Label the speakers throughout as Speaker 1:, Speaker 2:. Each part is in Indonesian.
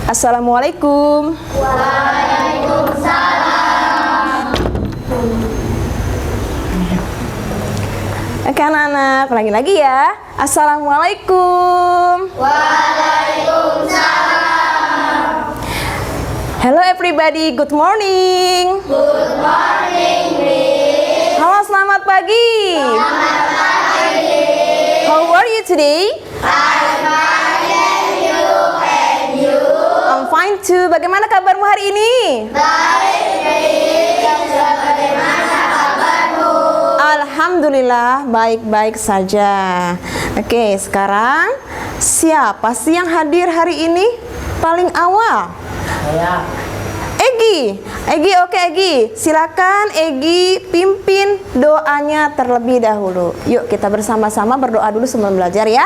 Speaker 1: Assalamualaikum.
Speaker 2: Waalaikumsalam.
Speaker 1: Oke anak-anak, lagi ya. Assalamualaikum.
Speaker 2: Waalaikumsalam.
Speaker 1: Hello everybody, good morning.
Speaker 2: Good morning, Miss.
Speaker 1: Halo, selamat pagi.
Speaker 2: Selamat pagi.
Speaker 1: How are you today?
Speaker 2: I'm fine, and you?
Speaker 1: I'm fine too. Bagaimana kabarmu hari ini?
Speaker 2: Baik, Miss. Bagaimana kabarmu?
Speaker 1: Alhamdulillah, baik-baik saja. Oke, sekarang siapa sih yang hadir hari ini paling awal?
Speaker 3: Saya.
Speaker 1: Egi, oke Egi. Silakan Egi pimpin doanya terlebih dahulu. Yuk kita bersama-sama berdoa dulu sebelum belajar ya.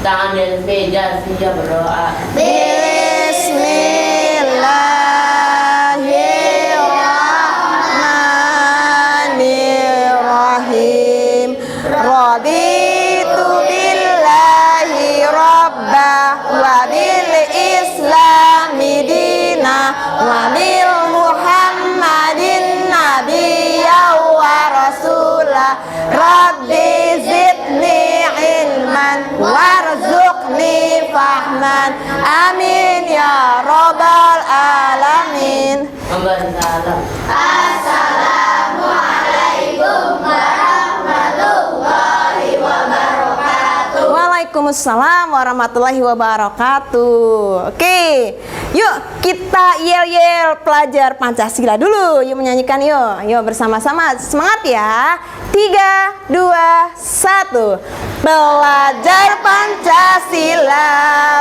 Speaker 3: Tangan di atas meja, siap berdoa.
Speaker 1: Bismillahirrahmanirrahim. Raditu billahi rabbah wa bil islami dinah wa bil muhammadin nabiyya wa rasulah. Rabbi zidni ilman warzuqni fahman. Amin ya rabbal alamin.
Speaker 3: Memberi salam.
Speaker 2: Assalamualaikum warahmatullahi wabarakatuh.
Speaker 1: Waalaikumsalam warahmatullahi wabarakatuh. Oke, yuk kita yel-yel pelajar Pancasila dulu. Yuk menyanyikan yuk. Yuk bersama-sama, semangat ya. 3, 2, 1. Belajar Pancasila,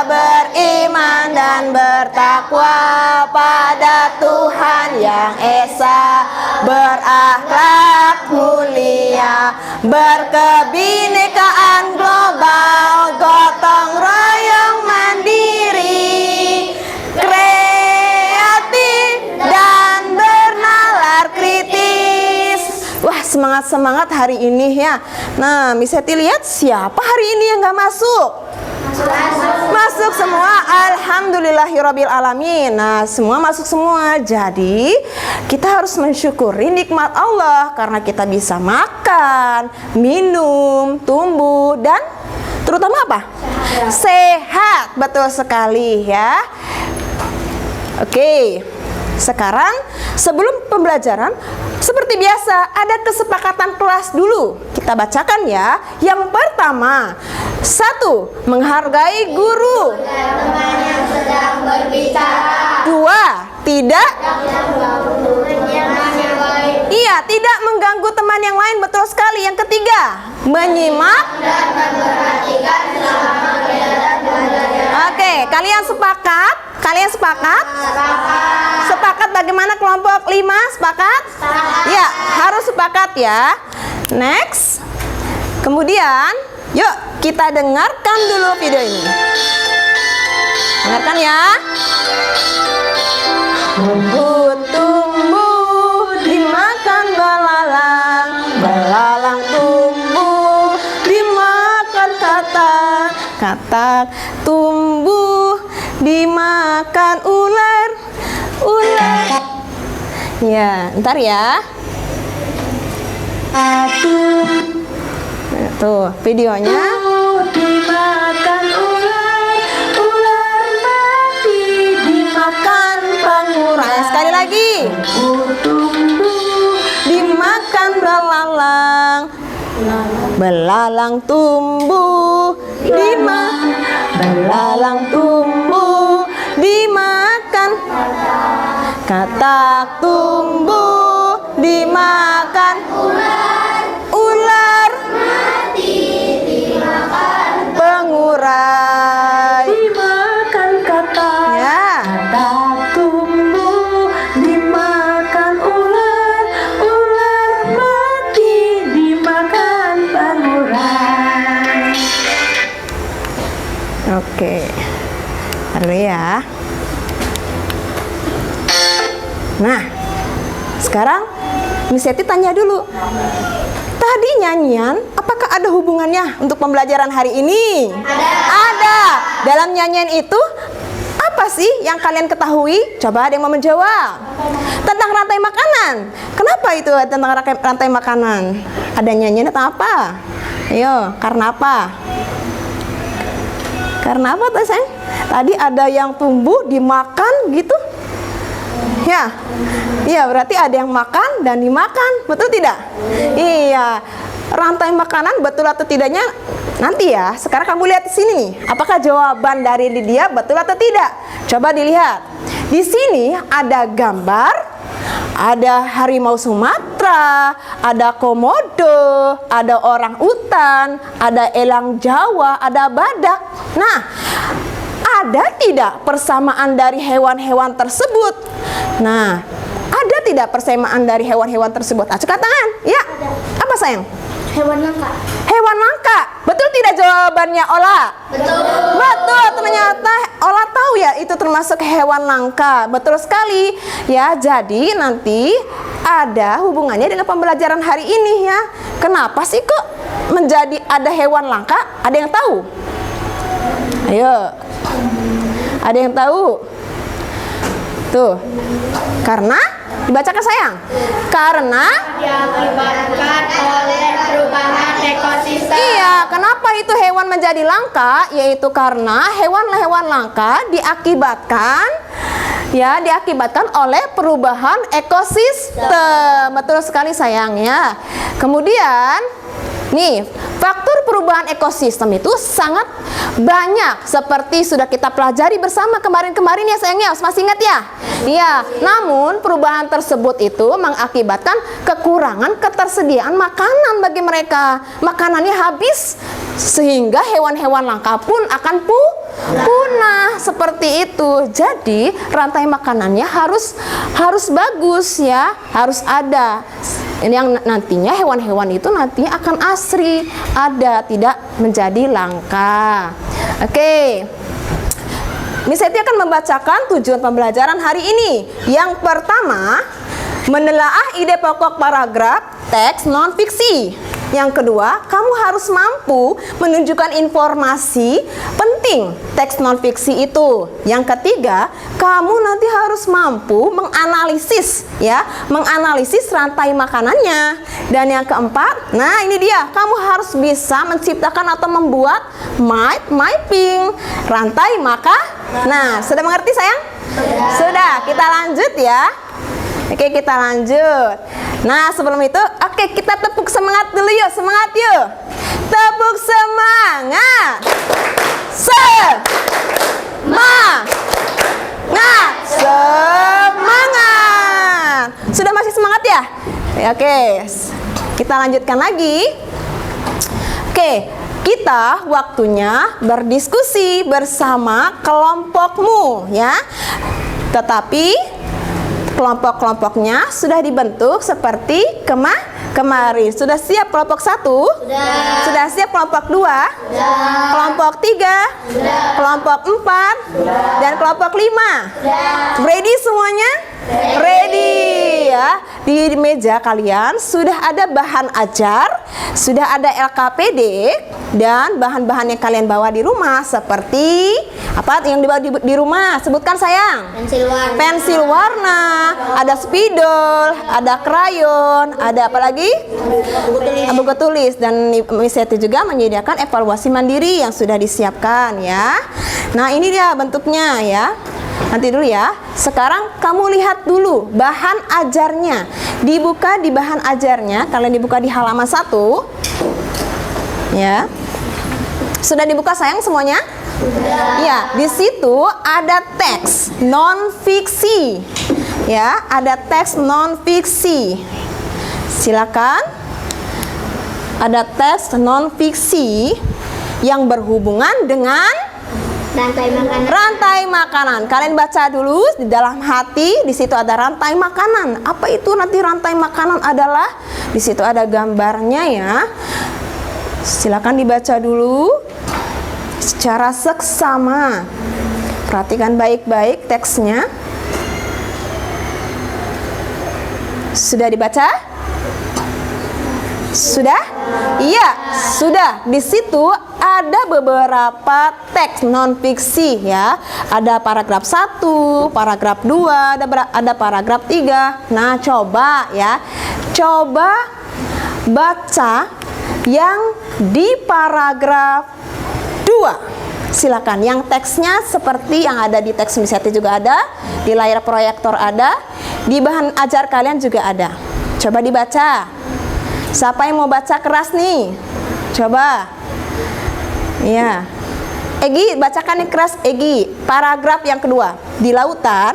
Speaker 1: beriman dan bertakwa pada Tuhan yang Esa, berakhlak mulia, berkebinekaan global, gotong royong mandiri, kreatif dan bernalar kritis. Wah, semangat-semangat hari ini ya. Nah, Miss Eti lihat siapa hari ini yang nggak masuk? Masuk semua, alhamdulillahirabbil alamin. Nah, semua masuk semua. Jadi, kita harus mensyukuri nikmat Allah karena kita bisa makan, minum, tumbuh dan terutama apa? Sehat. Betul sekali ya. Oke. Sekarang sebelum pembelajaran seperti biasa ada kesepakatan kelas dulu. Kita bacakan ya. Yang pertama, 1. Menghargai guru.
Speaker 2: Teman yang sedang berbicara.
Speaker 1: 2. Tidak Iya, tidak mengganggu teman yang lain. Betul sekali. Yang ketiga, menyimak
Speaker 2: Dan memperhatikan selama kegiatan belajar.
Speaker 1: Oke, kalian sepakat? Kalian sepakat? Sepakat bagaimana kelompok 5? Sepakat? Ya, harus sepakat ya. Next. Kemudian, yuk kita dengarkan dulu video ini. Dengarkan ya. Rumput tumbuh dimakan belalang, belalang tumbuh dimakan katak, katak tumbuh dimakan ular, ular. Ya, ntar ya. Tuh videonya. Dimakan ular, ular mati dimakan pengurai. Sekali lagi. Dimakan belalang, belalang tumbuh belalang tumbuh dimakan, katak tumbuh dimakan ular
Speaker 2: Mati dimakan.
Speaker 1: pengurai. Dimakan katak ya. Katak tumbuh dimakan ular, ular mati dimakan pengurai. Oke, dulu ya. Nah, sekarang Miss Yeti tanya dulu. Tadi nyanyian, apakah ada hubungannya untuk pembelajaran hari ini? Ada. Dalam nyanyian itu, Apa sih yang kalian ketahui? Coba ada yang mau menjawab. Tentang rantai makanan. Kenapa itu tentang rantai makanan? Ada nyanyian tentang apa? Ayo, karena apa? Karena apa tuh, sayang? Tadi ada yang tumbuh dimakan gitu. Ya. Iya, berarti ada yang makan dan dimakan. Betul tidak? Iya. Rantai makanan betul atau tidaknya nanti ya. Sekarang kamu lihat di sini nih. Apakah jawaban dari Lydia betul atau tidak? Coba dilihat. Di sini ada gambar, ada harimau Sumatera, ada komodo, ada orang utan, ada elang Jawa, ada badak. Nah, ada tidak persamaan dari hewan-hewan tersebut? Nah, ada tidak persamaan dari hewan-hewan tersebut? Angkat tangan. Ya. Apa, sayang?
Speaker 2: Hewan langka.
Speaker 1: Hewan langka. Betul tidak jawabannya, Ola?
Speaker 2: Betul.
Speaker 1: Betul, ternyata Ola tahu ya itu termasuk hewan langka. Betul sekali. Ya, jadi nanti ada hubungannya dengan pembelajaran hari ini ya. Kenapa sih kok menjadi ada hewan langka? Ada yang tahu? Ayo. Ada yang tahu? Tuh. Karena dibacakan, sayang. Karena
Speaker 2: Diakibatkan oleh perubahan ekosistem.
Speaker 1: iya, kenapa itu hewan menjadi langka? Yaitu karena hewan-hewan langka diakibatkan oleh perubahan ekosistem. Betul sekali, sayang ya. Kemudian nih, faktor perubahan ekosistem itu sangat banyak seperti sudah kita pelajari bersama kemarin-kemarin ya, sayangnya. Masih ingat ya? Iya, namun perubahan tersebut itu mengakibatkan kekurangan ketersediaan makanan bagi mereka. Makanannya habis sehingga hewan-hewan langka pun akan punah seperti itu. Jadi, rantai makanannya harus bagus ya, harus ada. Ini yang nantinya hewan-hewan itu nantinya akan asri, ada, tidak menjadi langka. Oke. Miss Eti akan membacakan tujuan pembelajaran hari ini. Yang pertama, menelaah ide pokok paragraf teks non-fiksi. Yang kedua, kamu harus mampu menunjukkan informasi penting teks non-fiksi itu. Yang ketiga, kamu nanti harus mampu menganalisis rantai makanannya. Dan yang keempat, nah ini dia, kamu harus bisa menciptakan atau membuat mapping rantai makanan. Nah, sudah mengerti, sayang? Sudah, kita lanjut ya. Oke, kita lanjut. Nah, sebelum itu, oke, kita tepuk semangat dulu yuk. Semangat yuk. Tepuk semangat. Semangat. Sudah masih semangat ya? Oke, kita lanjutkan lagi. Oke, kita waktunya berdiskusi bersama kelompokmu ya. Tetapi kelompok-kelompoknya sudah dibentuk seperti kemarin. Sudah siap kelompok 1? Sudah siap kelompok 2? Kelompok 3? Kelompok 4? Dan kelompok 5? Ready semuanya? Ready ya. Di meja kalian sudah ada bahan ajar, sudah ada LKPD, dan bahan-bahan yang kalian bawa di rumah seperti apa yang dibawa di rumah? Sebutkan, sayang. Pensil warna, ada spidol, ada krayon, ada apa lagi? Buku tulis. Dan Miss Eti juga menyediakan evaluasi mandiri yang sudah disiapkan ya. Nah, ini dia bentuknya ya. Nanti dulu ya. Sekarang kamu lihat dulu bahan ajarnya. Dibuka di bahan ajarnya. Kalian dibuka di halaman 1. Ya. Sudah dibuka, sayang, semuanya? Ya, di situ ada teks non-fiksi. Ya, ada teks non-fiksi. Silakan. Ada teks non-fiksi yang berhubungan dengan rantai makanan. Kalian baca dulu di dalam hati. Di situ ada rantai makanan. Apa itu nanti rantai makanan adalah? Di situ ada gambarnya ya. Silakan dibaca dulu secara seksama. Perhatikan baik-baik teksnya. Sudah dibaca? Sudah? Iya, sudah. Di situ ada beberapa teks non fiksi ya. Ada paragraf 1, paragraf 2, ada paragraf 3. Nah, coba ya. Coba baca yang di paragraf 2. Silakan, yang teksnya seperti yang ada di teks Miss Yati juga ada, di layar proyektor ada, di bahan ajar kalian juga ada. Coba dibaca. Siapa yang mau baca keras nih? Coba. Iya. Egi, bacakan yang keras, Egi. Paragraf yang kedua. Di lautan.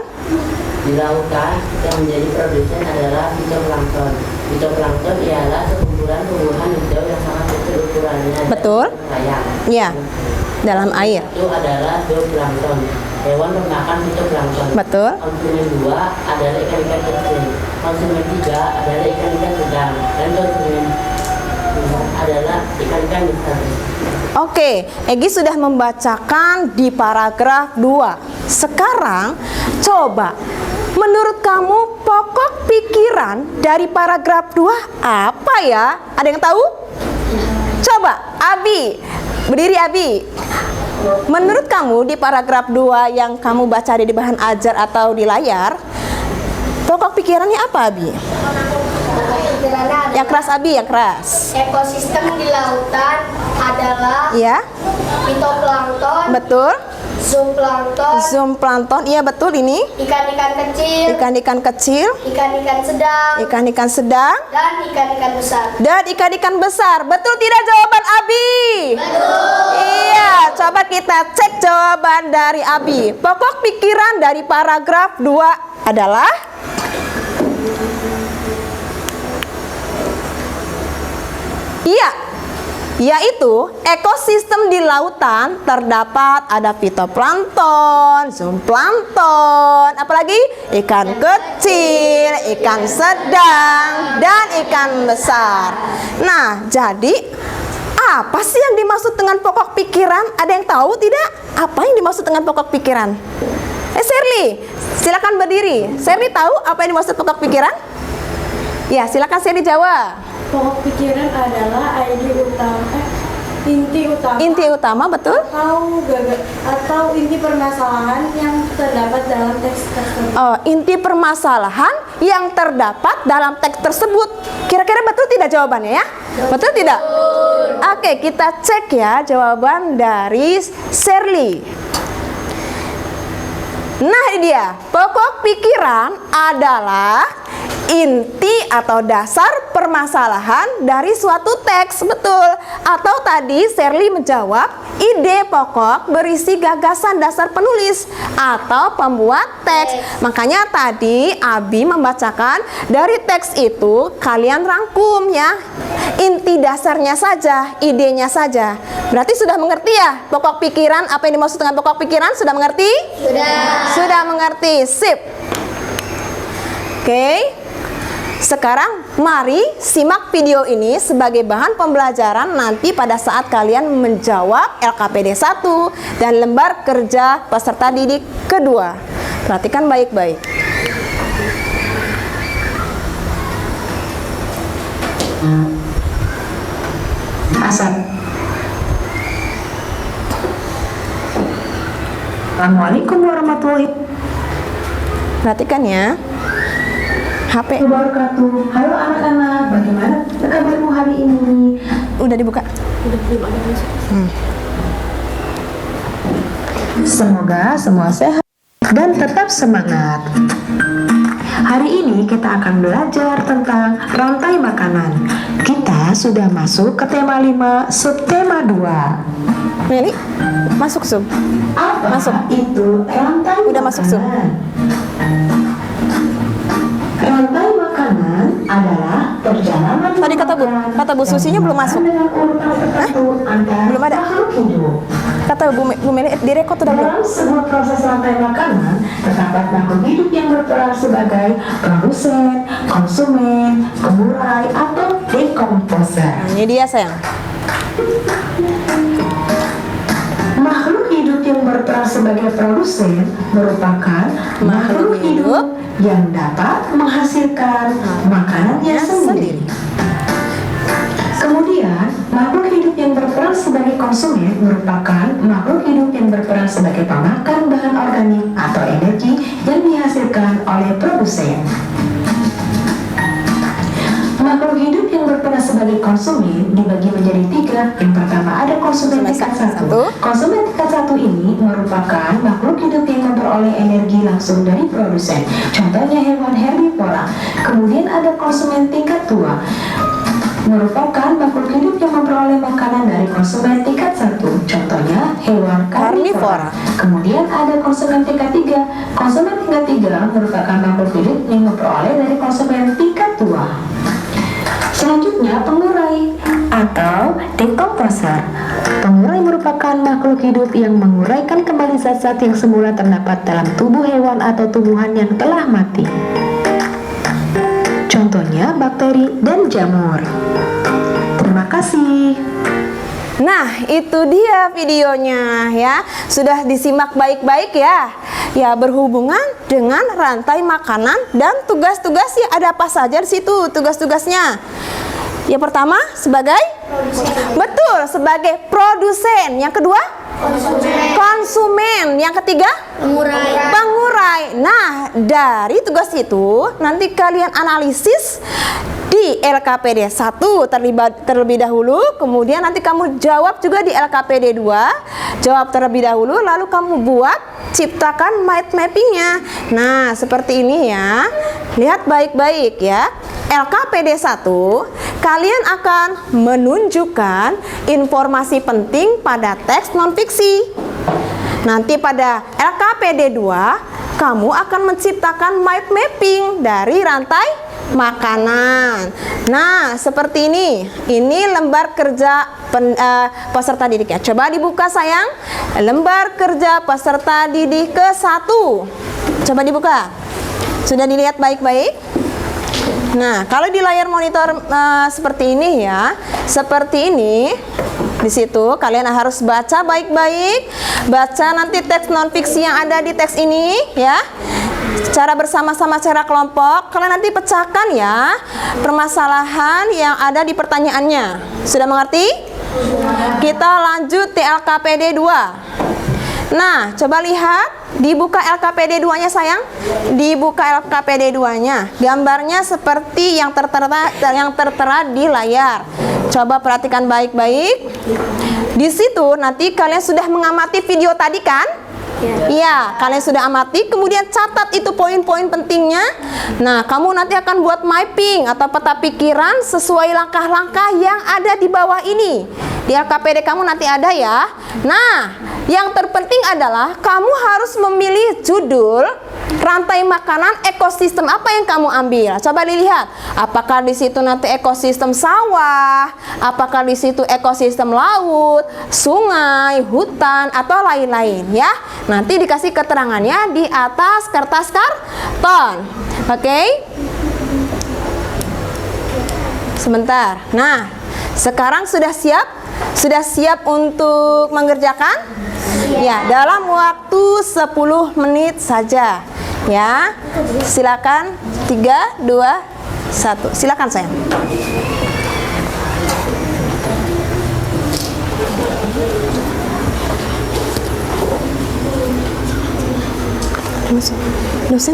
Speaker 3: Di lautan yang menjadi produsen adalah fitoplankton. Fitoplankton ialah sekumpulan tumbuhan hijau yang sangat kecil ukurannya.
Speaker 1: Betul.
Speaker 3: Layak.
Speaker 1: Iya. Dalam air.
Speaker 3: Itu adalah zooplankton, hewan pemakan fitoplankton.
Speaker 1: Betul.
Speaker 3: Konsumen 2 adalah ikan-ikan kecil. Konsumen 3 adalah ikan-ikan sedang. Dan konsumen 4 adalah ikan-ikan besar.
Speaker 1: Oke, Egi sudah membacakan di paragraf 2. Sekarang coba, menurut kamu pokok pikiran dari paragraf 2 apa ya? Ada yang tahu? Coba, Abi. Berdiri, Abi. Menurut kamu di paragraf 2 yang kamu baca di bahan ajar atau di layar, pokok pikirannya apa, Abi? Yang keras, Abi, yang keras.
Speaker 2: Ekosistem di lautan adalah
Speaker 1: Ya,
Speaker 2: fitoplankton,
Speaker 1: betul.
Speaker 2: zooplankton,
Speaker 1: Zooplankton, iya betul ini.
Speaker 2: ikan-ikan kecil,
Speaker 1: Ikan-ikan kecil,
Speaker 2: ikan-ikan sedang,
Speaker 1: ikan-ikan sedang,
Speaker 2: dan ikan-ikan besar.
Speaker 1: dan ikan-ikan besar. Betul tidak jawaban Abi? Betul. Iya, coba kita cek jawaban dari Abi. Pokok pikiran dari paragraf 2 adalah iya, yaitu ekosistem di lautan terdapat ada fitoplankton, zooplankton, apalagi ikan kecil, ikan sedang, dan ikan besar. Nah, jadi apa sih yang dimaksud dengan pokok pikiran? Ada yang tahu tidak? Apa yang dimaksud dengan pokok pikiran? Shirley, silakan berdiri. Shirley tahu apa yang dimaksud pokok pikiran? Ya, silakan Shirley jawab.
Speaker 4: Pokok pikiran adalah inti utama
Speaker 1: Betul?
Speaker 4: atau inti permasalahan yang terdapat dalam teks tersebut.
Speaker 1: Oh, inti permasalahan yang terdapat dalam teks tersebut. Kira-kira betul tidak jawabannya ya? Betul tidak? Oke, kita cek ya jawaban dari Shirley. Nah, ini dia. Pokok pikiran adalah inti atau dasar permasalahan dari suatu teks, betul. Atau tadi Shirley menjawab, ide pokok berisi gagasan dasar penulis atau pembuat teks. Makanya tadi Abi membacakan dari teks itu kalian rangkum ya. Inti dasarnya saja, idenya saja. Berarti sudah mengerti ya pokok pikiran, apa yang dimaksud dengan pokok pikiran? Sudah mengerti? Sudah mengerti. Sip. Oke. Sekarang mari simak video ini sebagai bahan pembelajaran nanti pada saat kalian menjawab LKPD 1 dan lembar kerja peserta didik kedua. Perhatikan baik-baik.
Speaker 5: Hasan. Assalamualaikum warahmatullahi
Speaker 1: Perhatikan ya. HP
Speaker 5: wabarakatuh. Halo anak-anak, bagaimana kabarmu hari ini?
Speaker 1: udah dibuka.
Speaker 5: Semoga semua sehat dan tetap semangat. Hari ini kita akan belajar tentang rantai makanan. Kita sudah masuk ke tema 5, subtema 2.
Speaker 1: Meli, masuk Sub.
Speaker 5: Apa
Speaker 1: Masuk.
Speaker 5: itu rantai
Speaker 1: Udah masuk, Sub.
Speaker 5: makanan? Rantai makanan adalah perjalanan
Speaker 1: Tadi kata Bu Susinya belum masuk.
Speaker 5: dengan urutan tertentu antar
Speaker 1: Belum ada.
Speaker 5: makhluk hidup.
Speaker 1: Kata Bu Meli direkod udah belum?
Speaker 5: Dalam sebuah proses rantai makanan, terdapat makhluk hidup yang berperan sebagai produsen, konsumen, pengurai, atau dekomposer.
Speaker 1: Ini dia sayang.
Speaker 5: Makhluk hidup yang berperan sebagai produsen merupakan makhluk hidup yang dapat menghasilkan makanannya sendiri. Kemudian Kemudian, makhluk hidup yang berperan sebagai konsumen merupakan makhluk hidup yang berperan sebagai pemakan bahan organik atau energi yang dihasilkan oleh produsen. Makhluk hidup yang berperan sebagai konsumen dibagi menjadi 3. Yang pertama ada konsumen tingkat 1. Konsumen tingkat 1 ini merupakan makhluk hidup yang memperoleh energi langsung dari produsen. Contohnya hewan herbivora. Kemudian ada konsumen tingkat 2. Merupakan makhluk hidup yang memperoleh makanan dari konsumen tingkat 1. Contohnya hewan karnivora. Kemudian ada konsumen tingkat 3. Konsumen tingkat 3 merupakan makhluk hidup yang memperoleh dari konsumen tingkat 2. Selanjutnya, pengurai atau decomposer. Pengurai merupakan makhluk hidup yang menguraikan kembali zat-zat yang semula terdapat dalam tubuh hewan atau tumbuhan yang telah mati. Contohnya bakteri dan jamur. Terima kasih.
Speaker 1: Nah, itu dia videonya ya. Sudah disimak baik-baik ya. Ya, berhubungan dengan rantai makanan dan tugas-tugasnya. Ada apa saja di situ tugas-tugasnya? Yang pertama sebagai betul, sebagai produsen. Yang kedua konsumen. Yang ketiga pengurai. Nah, dari tugas itu nanti kalian analisis di LKPD 1 terlebih dahulu, kemudian nanti kamu jawab juga di LKPD 2, jawab terlebih dahulu, lalu kamu buat, ciptakan mind mappingnya. Nah, seperti ini ya. Lihat baik-baik ya. LKPD 1, kalian akan menunjukkan informasi penting pada teks non-fiksi. Nanti pada LKPD 2, kamu akan menciptakan mind mapping dari rantai makanan. Nah, seperti ini. Ini lembar kerja peserta didiknya. Coba dibuka sayang. Lembar kerja peserta didik ke-1. Coba dibuka. Sudah dilihat baik-baik? Nah, kalau di layar monitor seperti ini ya. Seperti ini. Di situ kalian harus baca baik-baik. Baca nanti teks non-fiksi yang ada di teks ini ya. Secara bersama-sama, secara kelompok, kalian nanti pecahkan ya permasalahan yang ada di pertanyaannya. Sudah mengerti? Kita lanjut di LKPD 2. Nah, coba lihat, dibuka LKPD 2-nya sayang. Dibuka LKPD 2-nya. Gambarnya seperti yang tertera di layar. Coba perhatikan baik-baik. Di situ nanti kalian sudah mengamati video tadi kan? Iya, kalian sudah amati, kemudian catat itu poin-poin pentingnya. Nah, kamu nanti akan buat mapping atau peta pikiran sesuai langkah-langkah yang ada di bawah ini. Di LKPD kamu nanti ada ya. Nah, yang terpenting adalah kamu harus memilih judul rantai makanan ekosistem apa yang kamu ambil. Coba dilihat, apakah di situ nanti ekosistem sawah, apakah di situ ekosistem laut, sungai, hutan, atau lain-lain ya. Nanti dikasih keterangannya di atas kertas karton. Oke? Sebentar. Nah, sekarang sudah siap? Sudah siap untuk mengerjakan? Ya, dalam waktu 10 menit saja. Ya. Silakan 3, 2, 1. Silakan sayang. Dosen?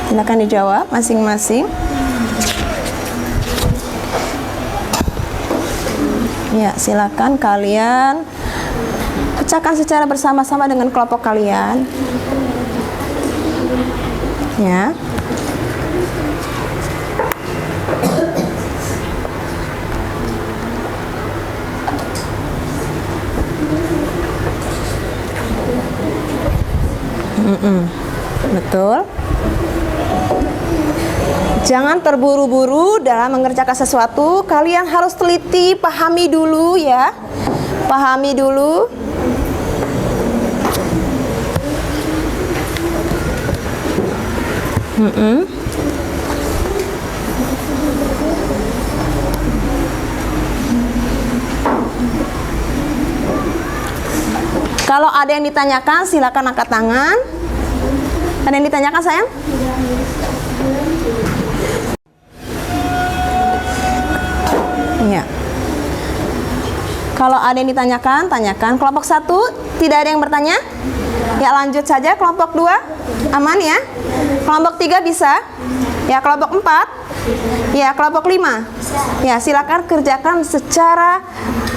Speaker 1: Silakan dijawab masing-masing. Ya, silakan kalian pecahkan secara bersama-sama dengan kelompok kalian. Ya. Betul. Jangan terburu-buru dalam mengerjakan sesuatu. Kalian harus teliti, pahami dulu ya. Pahami dulu. Kalau ada yang ditanyakan, silakan angkat tangan. Ada yang ditanyakan sayang? Iya. Kalau ada yang ditanyakan, tanyakan. Kelompok 1 tidak ada yang bertanya? Ya lanjut saja. Kelompok 2 aman ya? Kelompok 3 bisa? Ya kelompok 4? Ya kelompok 5? Ya silakan kerjakan secara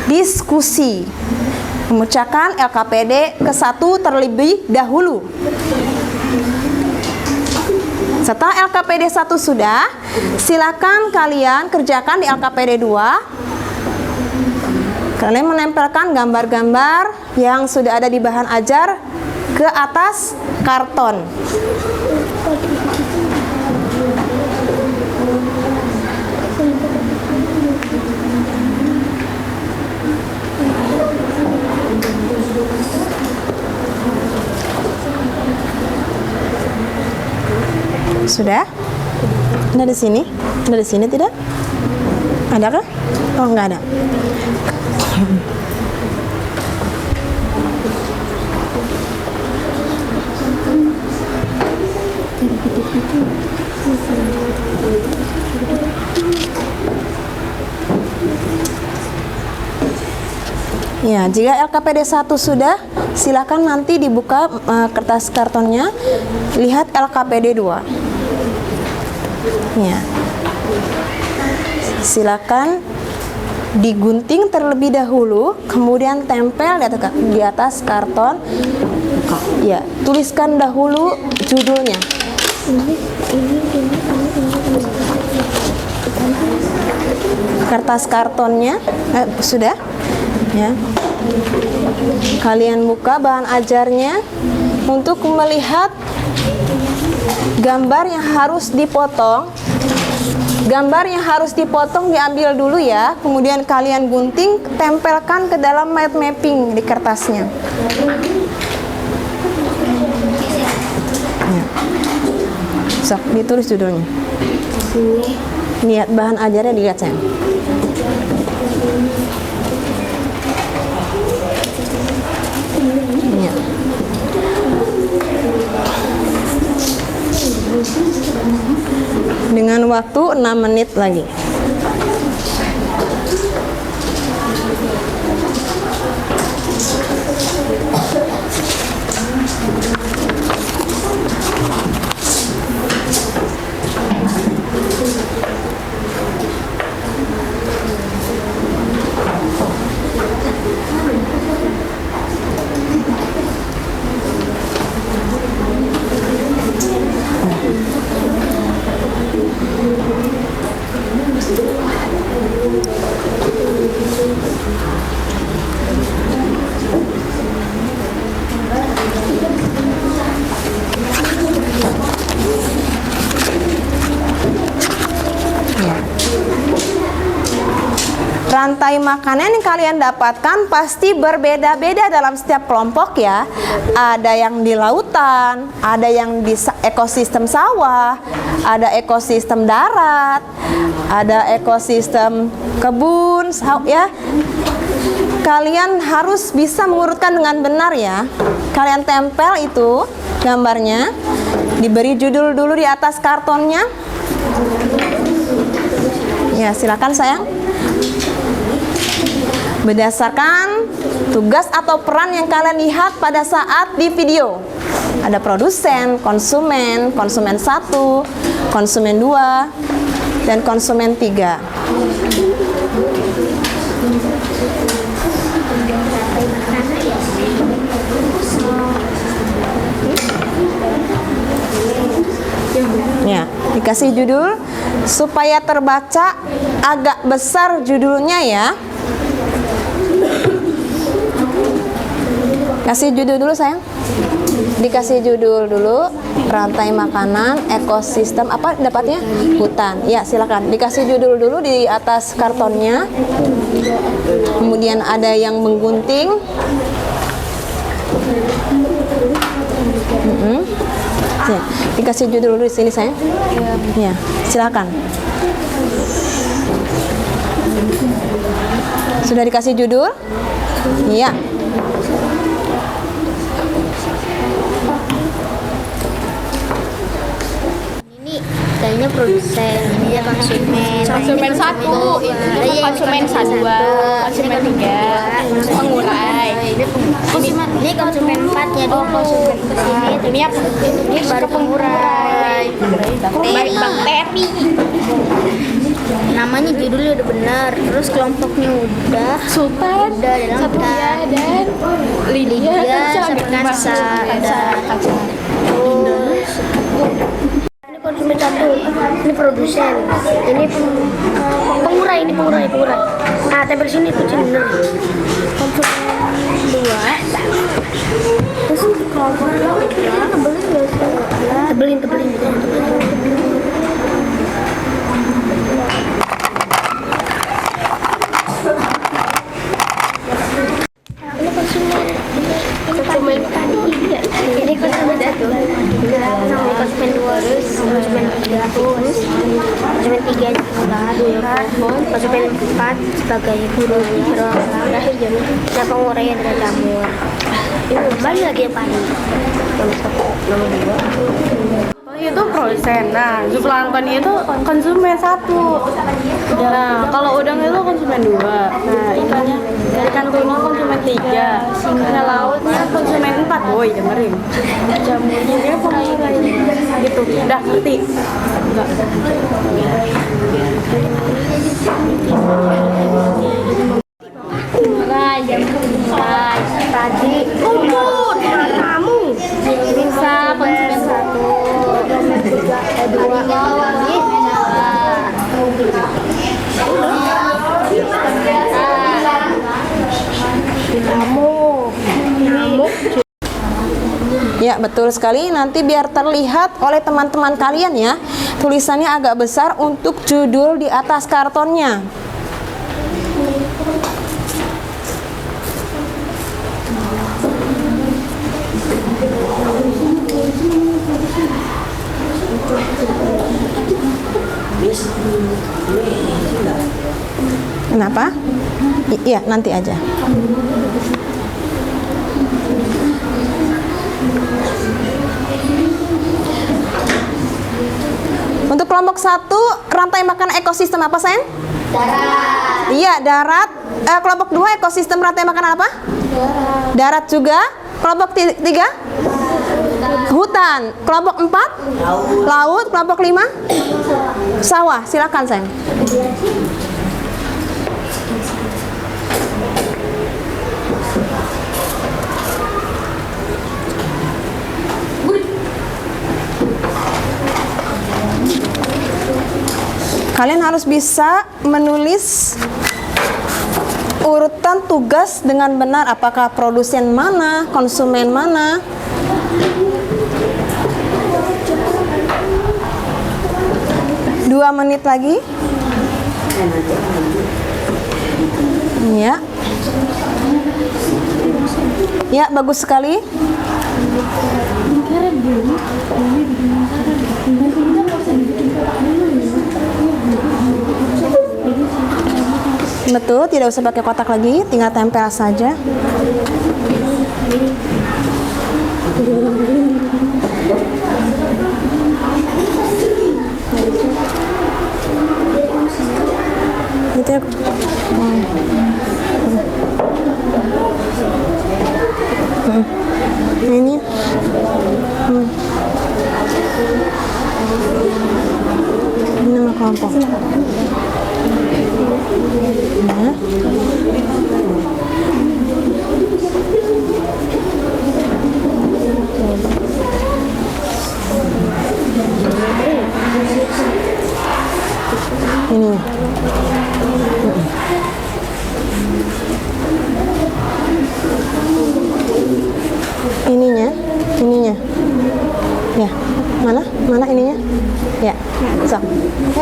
Speaker 1: diskusi. Mengucapkan LKPD ke-1 terlebih dahulu. Setelah LKPD 1 sudah, silakan kalian kerjakan di LKPD 2. Kalian menempelkan gambar-gambar yang sudah ada di bahan ajar ke atas karton. Sudah? Ada di sini? Ada di sini tidak? Ada kah? Oh, enggak ada. Ya, jika LKPD 1 sudah, silakan nanti dibuka kertas kartonnya, lihat LKPD 2. Ya. Silakan digunting terlebih dahulu, kemudian tempel di atas karton. Ya, tuliskan dahulu judulnya. Kertas kartonnya sudah? Ya. Kalian buka bahan ajarnya untuk melihat gambar yang harus dipotong. Gambar yang harus dipotong diambil dulu ya, kemudian kalian gunting, tempelkan ke dalam mind mapping di kertasnya. Ya. Sok, ditulis judulnya. Lihat bahan ajarnya, dilihat sayang. Ya. Dengan waktu 6 menit lagi. Rantai makanan yang kalian dapatkan pasti berbeda-beda dalam setiap kelompok ya. Ada yang di lautan, ada yang di ekosistem sawah, ada ekosistem darat, ada ekosistem kebun, ya. Kalian harus bisa mengurutkan dengan benar ya. Kalian tempel itu gambarnya, diberi judul dulu di atas kartonnya. Ya, silakan sayang. Berdasarkan tugas atau peran yang kalian lihat pada saat di video. Ada produsen, konsumen 1, konsumen 2, dan konsumen 3. Ya, dikasih judul supaya terbaca agak besar judulnya ya. Kasih judul dulu sayang. Dikasih judul dulu, rantai makanan, ekosistem, apa dapatnya? Hutan. Ya, silakan. Dikasih judul dulu di atas kartonnya. Kemudian ada yang menggunting. Ya, dikasih judul dulu di sini sayang. Ya, silakan. Sudah dikasih judul? Iya.
Speaker 2: Ininya produsen, dia konsumen.
Speaker 6: Konsumen satu, ini konsumen dua, konsumen tiga, pengurai.
Speaker 2: Ini konsumen 4 nya dulu. Konsumen
Speaker 6: Ini apa?
Speaker 2: Ini baru pengurai.
Speaker 6: Bakteri.
Speaker 2: Namanya judulnya udah benar, terus kelompoknya udah.
Speaker 6: Sultan,
Speaker 2: Udah dalam
Speaker 6: Satria, dan Lydia,
Speaker 2: sama Kasa. Ini konsumen 1, ini produsen, ini pengurai, ini pengurai. Nah, tempel sini tuh bener. Konsumen 2. Terus kelompok tebelin. Ini konsumen tadi. Ini konsumen 1. Ini konsumen 2, konsumen 3, konsumen 3 konsumen 4 sebagai guru terakhir jamu. Nah, pengurai adalah jamur. Ini kembali lagi yang paling nomor 2.
Speaker 4: Itu produsen. Nah, zooplankton itu konsumen 1. Nah, kalau udang itu konsumen 2. Nah, ikan tuna konsumen 3. Nah, lautnya konsumen 4. Woi, dengerin. Jamurnya dia konsumen gitu. Udah ngerti? Enggak.
Speaker 2: Tadi kumpul kamu bisa konsumen 1
Speaker 1: Ya, betul sekali. Nanti biar terlihat oleh teman-teman kalian ya, tulisannya agak besar untuk judul di atas kartonnya. Kenapa? Iya, nanti aja. Untuk kelompok 1, rantai makanan ekosistem apa, sayang?
Speaker 2: darat.
Speaker 1: Iya, darat. Kelompok 2, ekosistem rantai makanan apa? Darat juga. Kelompok 3? Hutan. Kelompok 4? Laut. Kelompok 5? Sawah. Silakan, sayang. Kalian harus bisa menulis urutan tugas dengan benar. Apakah produsen mana, konsumen mana. Dua menit lagi. Ya. Ya, bagus sekali. Betul, tidak usah pakai kotak lagi, tinggal tempel saja. Gitu ya. Ini. Ini nama kelompok. Nah. Ini. Ininya. Ya, mana ininya? Ya, so.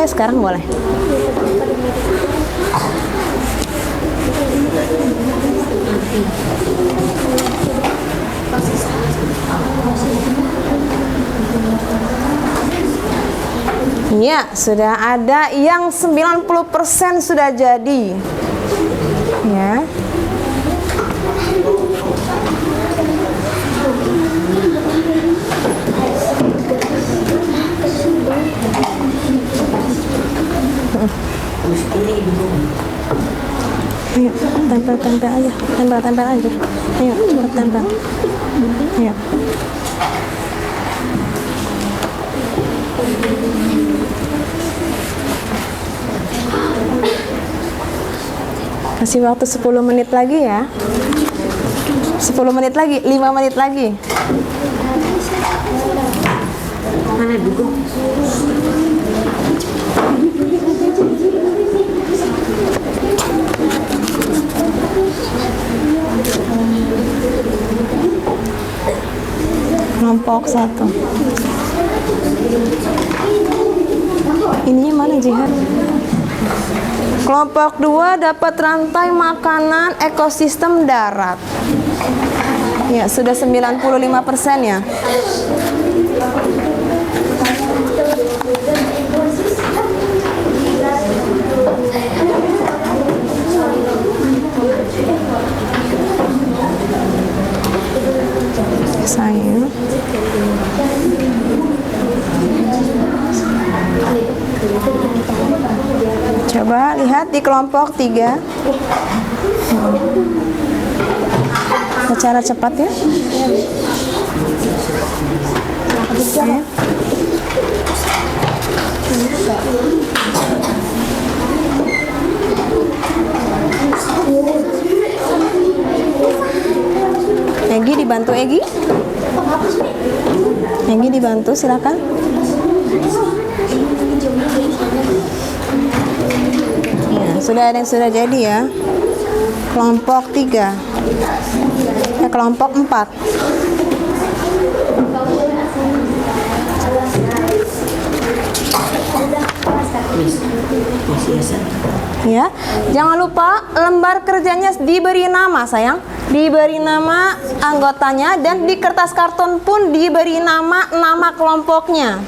Speaker 1: Sekarang boleh. Ya, sudah ada yang 90% sudah jadi. Ya. Ayo, tempel-tempel aja. Tempel-tempel aja. Ayo, tempel. Ayo. Kasih waktu 10 menit lagi ya. 10 menit lagi, 5 menit lagi.
Speaker 5: Mana buku?
Speaker 1: Kelompok 1. Ininya mana, Jihan? Kelompok 2 dapat rantai makanan ekosistem darat. Ya, sudah 95% ya. Sayang. Coba lihat di kelompok 3. Secara cepat ya. Egi dibantu, Egi. Egi dibantu, silakan. Ya, sudah ada yang sudah jadi ya. Kelompok 3. Kelompok 4. Ya, jangan lupa lembar kerjanya diberi nama, sayang. Diberi nama anggotanya dan di kertas karton pun diberi nama kelompoknya.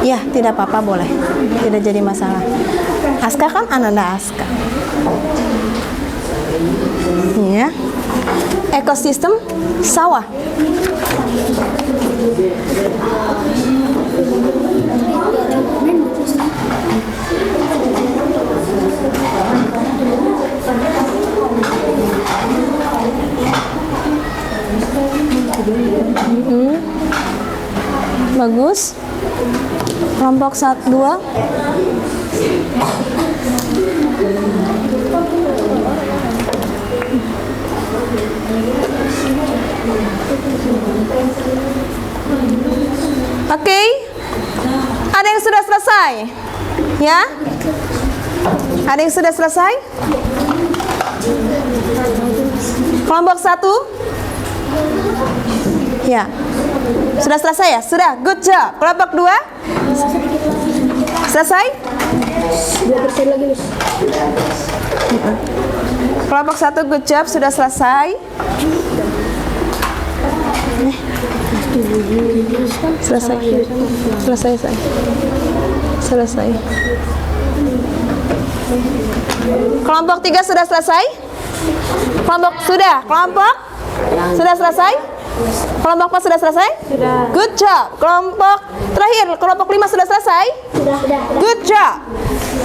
Speaker 1: Ya, tidak apa-apa, boleh. Tidak jadi masalah. Aska kan Ananda Aska. Ya. Ekosistem sawah. Bagus. Kelompok 1, 2. Oke. Ada yang sudah selesai? Ya? Ada yang sudah selesai? Kelompok 1? Ya. Sudah selesai ya? Sudah, good job. Kelompok 2? Selesai?
Speaker 2: 2% lagi, Miss.
Speaker 1: Kelompok 1 good job, sudah selesai. Selesai. Selesai, say. Selesai. Kelompok 3 sudah selesai? Kelompok sudah selesai? Kelompok 4 sudah selesai? Sudah. Good job. Kelompok terakhir, kelompok 5 sudah selesai?
Speaker 2: Sudah.
Speaker 1: Good job.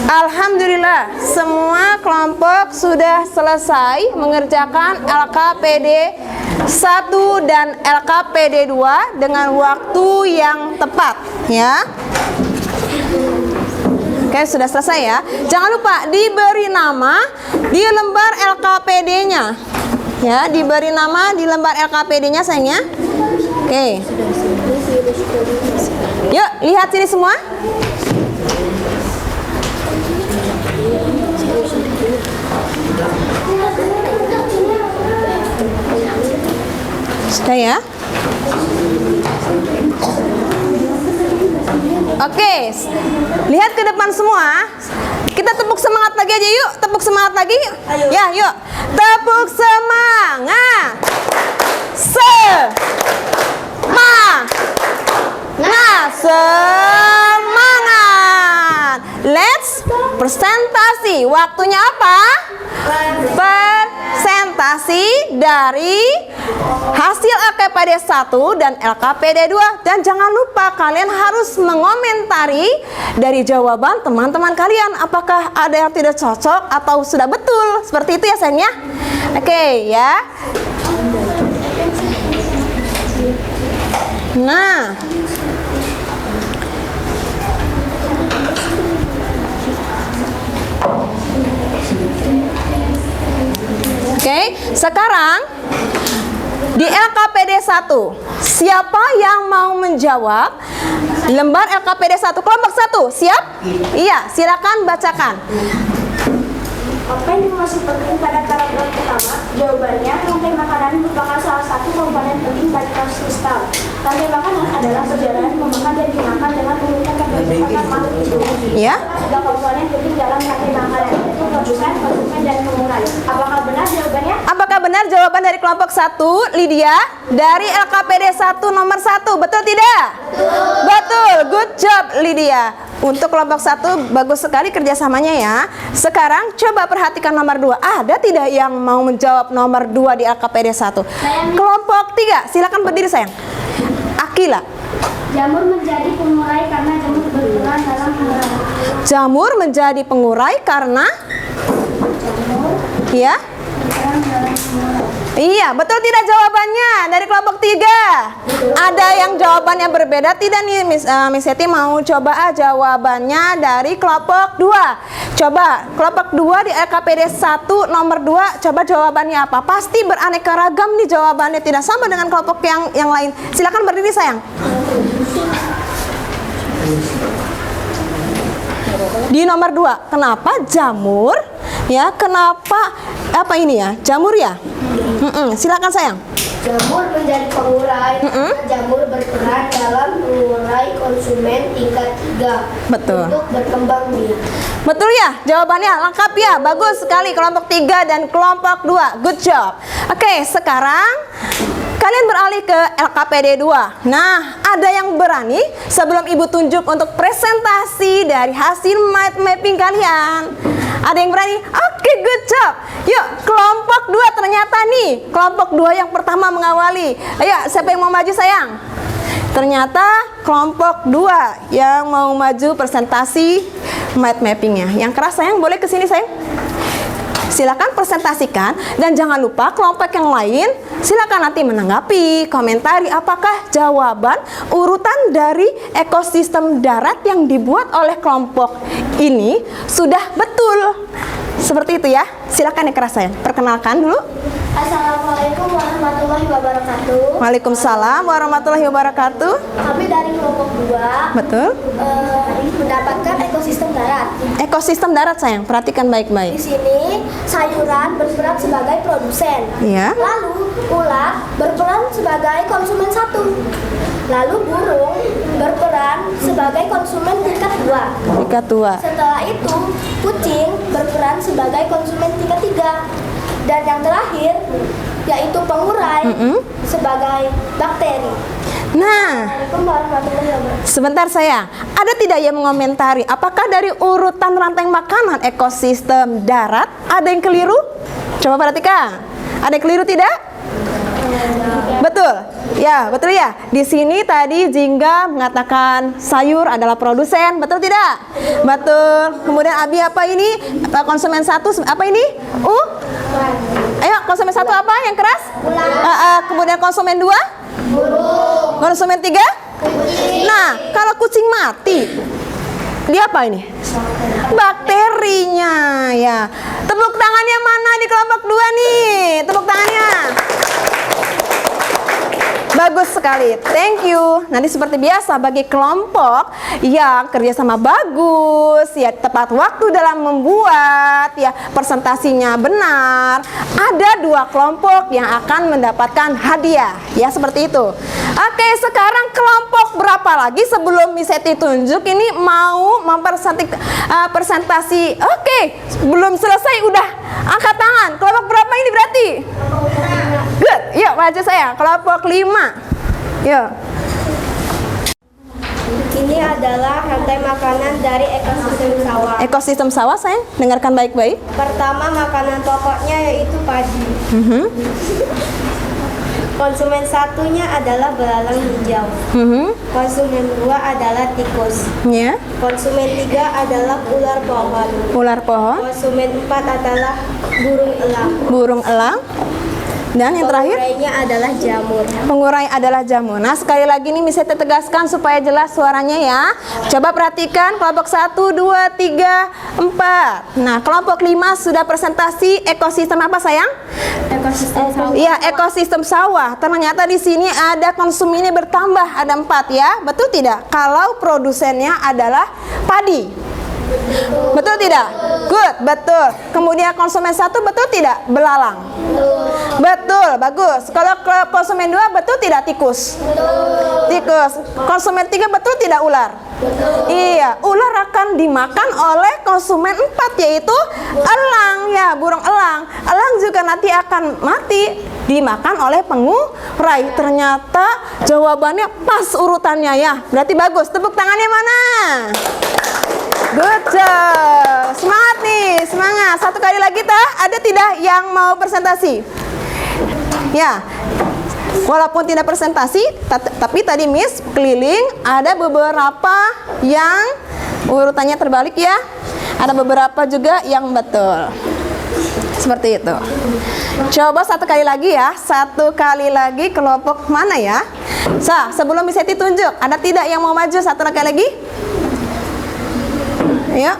Speaker 1: Alhamdulillah, semua kelompok sudah selesai mengerjakan LKPD 1 dan LKPD 2 dengan waktu yang tepat, ya. Oke, sudah selesai ya. Jangan lupa diberi nama di lembar LKPD-nya. Ya, diberi nama di lembar LKPD-nya, sayangnya. Oke. Yuk, lihat sini semua. Sudah ya? Oke, lihat ke depan semua. Kita tepuk semangat lagi aja yuk. Tepuk semangat lagi. Ya, yuk. Tepuk semangat. Semangat. Let's presentasi. Waktunya apa? Presentasi dari hasil LKPD 1 dan LKPD 2. Dan jangan lupa kalian harus mengomentari dari jawaban teman-teman kalian. Apakah ada yang tidak cocok atau sudah betul. Seperti itu ya sayang ya. Oke ya. Nah, oke, sekarang di LKPD 1, siapa yang mau menjawab lembar LKPD 1 kelompok 1? Siap? Iya, silakan bacakan.
Speaker 2: Apa yang masih penting pada paragraf pertama? Jawabannya, rantai makanan merupakan salah satu komponen penting bagi ekosistem. Rantai makanan adalah perjalanan memakan dan dimakan dengan menggunakan keberpihakan makhluk hidup.
Speaker 1: Ya.
Speaker 2: Tiga komponen penting dalam rantai makanan, yaitu produsen, konsumen, dan pengurai. Apakah benar jawabannya?
Speaker 1: Apakah benar jawaban dari kelompok 1, Lydia? Dari LKPD 1 nomor 1, betul tidak? Betul, good job Lydia. Untuk kelompok 1 bagus sekali kerjasamanya ya. Sekarang coba perhatikan nomor 2. Ada tidak yang mau menjawab nomor 2 di LKPD 1? Kelompok 3, silakan berdiri sayang. Akila.
Speaker 2: Jamur menjadi pengurai karena jamur berperan dalam pengurai.
Speaker 1: Jamur menjadi pengurai karena ya? Iya, betul tidak jawabannya dari kelompok 3? Ada yang jawabannya berbeda tidak nih Miss Yeti mau coba jawabannya dari kelompok 2. Coba kelompok 2 di LKPD 1 nomor 2, coba jawabannya apa? Pasti beraneka ragam nih jawabannya, tidak sama dengan kelompok yang lain. Silakan berdiri sayang. Di nomor 2, kenapa jamur? Ya, kenapa apa ini ya? Jamur ya? Silakan sayang.
Speaker 2: Jamur menjadi pengurai karena jamur berperan dalam mengurai konsumen tingkat 3
Speaker 1: Betul.
Speaker 2: untuk berkembang biak.
Speaker 1: Betul ya? Jawabannya lengkap ya? Bagus sekali kelompok 3 dan kelompok 2. Good job. Oke, sekarang kalian beralih ke LKPD 2. Nah, ada yang berani sebelum Ibu tunjuk untuk presentasi dari hasil mind mapping kalian? Ada yang berani? Oke, good job. Yuk, kelompok 2 ternyata nih. Kelompok 2 yang pertama mengawali. Ayo, siapa yang mau maju sayang? Ternyata kelompok 2 yang mau maju presentasi mind mappingnya. Yang keras sayang, boleh kesini sayang? Silakan presentasikan dan jangan lupa kelompok yang lain silakan nanti menanggapi, komentari apakah jawaban urutan dari ekosistem darat yang dibuat oleh kelompok ini sudah betul. Seperti itu ya. Silakan yang keras sayang. Perkenalkan dulu.
Speaker 2: Assalamualaikum warahmatullahi wabarakatuh.
Speaker 1: Waalaikumsalam warahmatullahi wabarakatuh.
Speaker 2: Kami dari kelompok 2
Speaker 1: Betul.
Speaker 2: mendapatkan ekosistem darat.
Speaker 1: Ekosistem darat sayang, perhatikan
Speaker 2: Di
Speaker 1: baik-baik.
Speaker 2: sini sayuran berperan sebagai produsen.
Speaker 1: Iya.
Speaker 2: Lalu ulat berperan sebagai konsumen 1. Lalu burung berperan sebagai konsumen tingkat 2.
Speaker 1: Tingkat 2.
Speaker 2: Setelah itu kucing berperan sebagai konsumen tingkat 3. Dan yang terakhir yaitu pengurai sebagai bakteri.
Speaker 1: Nah,
Speaker 2: Assalamualaikum warahmatullahi wabarakatuh.
Speaker 1: sebentar sayang, ada tidak yang mengomentari apakah dari urutan rantai makanan ekosistem darat ada yang keliru? Coba perhatikan. Ada yang keliru tidak? Betul. Ya, betul ya. Di sini tadi Jingga mengatakan sayur adalah produsen, betul tidak? Betul. Kemudian Abi apa ini? Konsumen 1 apa ini? Ayo, konsumen 1 apa yang keras? Kemudian konsumen 2? Konsumen 3? Nah, kalau kucing mati, dia apa ini? Bakterinya ya. Tepuk tangannya mana di kelompok 2 nih? Tepuk tangannya. Bagus sekali, thank you. Nanti seperti biasa bagi kelompok yang kerjasama bagus, ya tepat waktu dalam membuat, ya presentasinya benar, ada 2 kelompok yang akan mendapatkan hadiah, ya seperti itu. Oke, sekarang kelompok berapa lagi sebelum Miss Eti tunjuk ini mau presentasi? Oke, belum selesai udah angkat tangan. Kelompok berapa ini berarti? Good, yuk maju saya. Kelompok 5. Yuk.
Speaker 2: Ini adalah rantai makanan dari ekosistem sawah.
Speaker 1: Ekosistem sawah sayang, dengarkan baik-baik.
Speaker 2: Pertama, makanan pokoknya yaitu padi. Konsumen satunya adalah belalang hijau. Konsumen 2 adalah tikus.
Speaker 1: Ya.
Speaker 2: Konsumen 3 adalah ular pohon.
Speaker 1: Ular pohon,
Speaker 2: Konsumen 4 adalah burung elang.
Speaker 1: burung elang, dan yang terakhir
Speaker 2: Pengurainya adalah jamur.
Speaker 1: pengurai adalah jamur. Nah, sekali lagi nih bisa tegaskan supaya jelas suaranya ya. Coba perhatikan kelompok 1, 2, 3, 4. Nah, kelompok 5 sudah presentasi ekosistem apa sayang?
Speaker 2: Ekosistem sawah.
Speaker 1: Iya, ekosistem sawah. Ternyata di sini ada konsumennya bertambah, ada 4 ya. Betul tidak? Kalau produsennya adalah padi. Betul tidak? Good, betul. Kemudian konsumen 1 betul tidak? Belalang. Betul, bagus. Kalau konsumen 2 betul tidak? Tikus. Tikus. Konsumen 3 betul tidak? Ular. Iya, ular akan dimakan oleh konsumen 4 yaitu elang ya, burung elang. Elang juga nanti akan mati dimakan oleh pengurai. Ternyata jawabannya pas urutannya ya. Berarti bagus. Tepuk tangannya mana? Good job. Semangat nih, semangat. Satu kali lagi ada tidak yang mau presentasi? Ya. Walaupun tidak presentasi, tapi tadi Miss keliling ada beberapa yang urutannya terbalik ya. Ada beberapa juga yang betul. Seperti itu. Coba satu kali lagi ya. Satu kali lagi kelompok mana ya? Sebelum Miss Eti tunjuk, ada tidak yang mau maju satu kali lagi? Ya.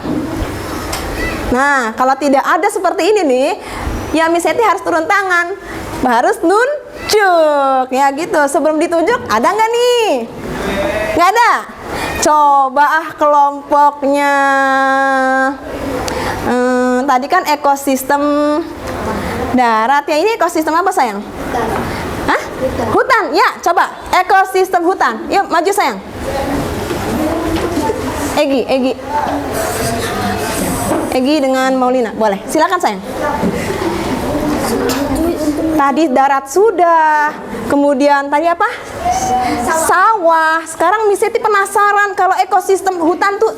Speaker 1: Nah, kalau tidak ada seperti ini nih, ya Miss Eti harus turun tangan. Harus nunjuk. Ya gitu. Sebelum ditunjuk, ada nggak nih? Nggak ada? Coba kelompoknya. Tadi kan ekosistem darat ya. Ini ekosistem apa sayang? Hah? Hutan. Ya, coba. Ekosistem hutan. Yuk, maju sayang. Egi dengan Maulina, boleh. Silakan sayang. Tadi darat sudah, kemudian tadi apa? Sawah. Sekarang Miss Eti penasaran kalau ekosistem hutan tuh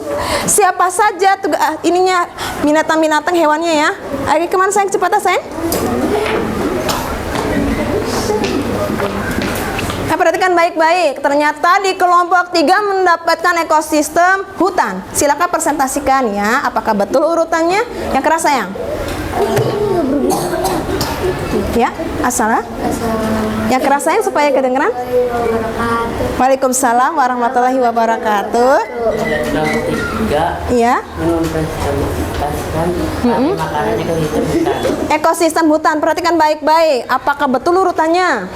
Speaker 1: siapa saja tuh ininya binatang-binatang hewannya ya. Ayo kemana sayang? Cepat sayang. Perhatikan baik-baik. Ternyata di kelompok 3 mendapatkan ekosistem hutan. Silakan presentasikan ya. Apakah betul urutannya? Yang keras sayang. Ya, asal. Yang keras sayang supaya kedengeran. Waalaikumsalam warahmatullahi wabarakatuh.
Speaker 3: Kelompok 3
Speaker 1: Iya.
Speaker 3: mempresentasikan makanan ekosistem hutan.
Speaker 1: Ekosistem hutan. Perhatikan baik-baik. Apakah betul urutannya?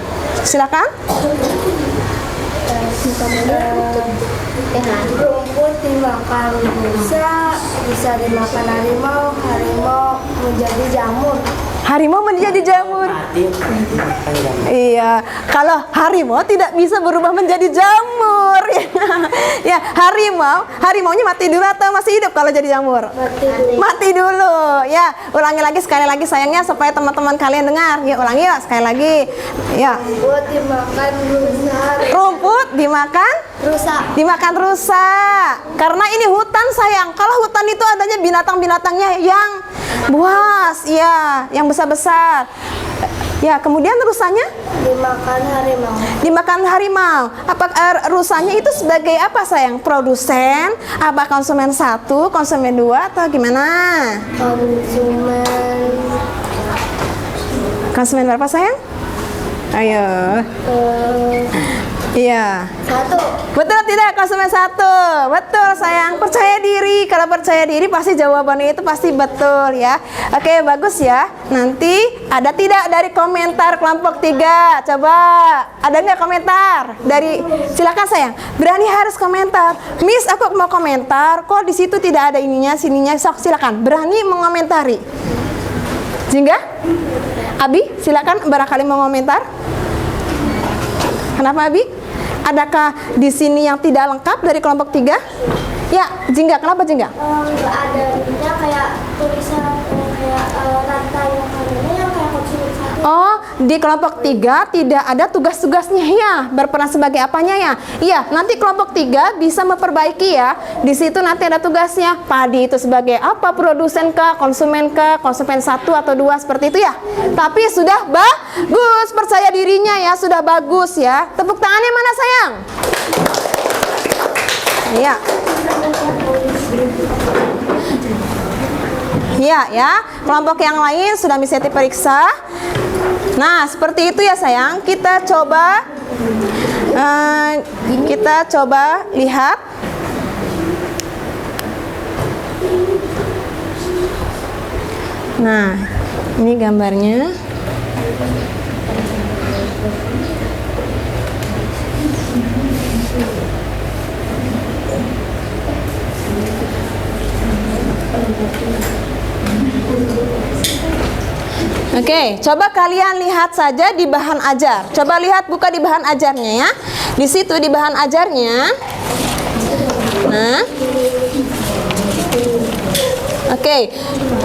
Speaker 1: Silakan.
Speaker 2: Rumput dimakan rusa, bisa dimakan harimau, harimau menjadi jamur.
Speaker 1: Harimau menjadi jamur.
Speaker 3: Mati dimakan jamur.
Speaker 1: Iya, kalau harimau tidak bisa berubah menjadi jamur. Ya, harimaunya mati dulu atau masih hidup kalau jadi jamur? Mati dulu. Ya, ulangi lagi sekali lagi sayangnya supaya teman-teman kalian dengar. Ya, ulangi ya sekali lagi. Ya.
Speaker 2: Rumput dimakan rusa.
Speaker 1: Rumput dimakan dimakan rusa. Karena ini hutan sayang. Kalau hutan itu adanya binatang-binatangnya yang buas, ya, yang besar-besar. Ya, kemudian rusanya
Speaker 2: Dimakan harimau.
Speaker 1: dimakan harimau. Apa rusanya itu sebagai apa sayang? Produsen? Apa konsumen 1, konsumen 2 atau gimana? Konsumen berapa sayang? Ayo. Iya.
Speaker 2: 1.
Speaker 1: Betul tidak konsumen 1? Betul sayang. Percaya diri. Kalau percaya diri pasti jawabannya itu pasti betul ya. Oke, bagus ya. Nanti ada tidak dari komentar kelompok 3? Coba. Ada nggak komentar? Silakan sayang. Berani harus komentar. Miss, aku mau komentar. Kok di situ tidak ada ininya, sininya? Sok, silakan. Berani mengomentari. Jingga? Abi, silakan barangkali mau komentar. Kenapa Abi? Adakah di sini yang tidak lengkap dari kelompok 3? Ya, Jingga. Kenapa Jingga?
Speaker 2: Nggak ada ininya kayak tulisan kayak rantai makanannya yang kayak konsumen 1.
Speaker 1: Oh, di kelompok 3 tidak ada tugas-tugasnya ya. Berperan sebagai apanya ya? Iya, nanti kelompok 3 bisa memperbaiki ya. Di situ nanti ada tugasnya. Padi itu sebagai apa? Produsen kah, konsumen 1 atau 2 seperti itu ya. Tapi sudah bagus, percaya dirinya ya, sudah bagus ya. Tepuk tangannya mana sayang? Iya. Iya ya, kelompok yang lain sudah bisa diperiksa. Nah, seperti itu ya sayang. Kita coba lihat. Nah, ini gambarnya. Oke, coba kalian lihat saja di bahan ajar. Coba lihat, buka di bahan ajarnya ya. Di situ di bahan ajarnya. Nah. Oke.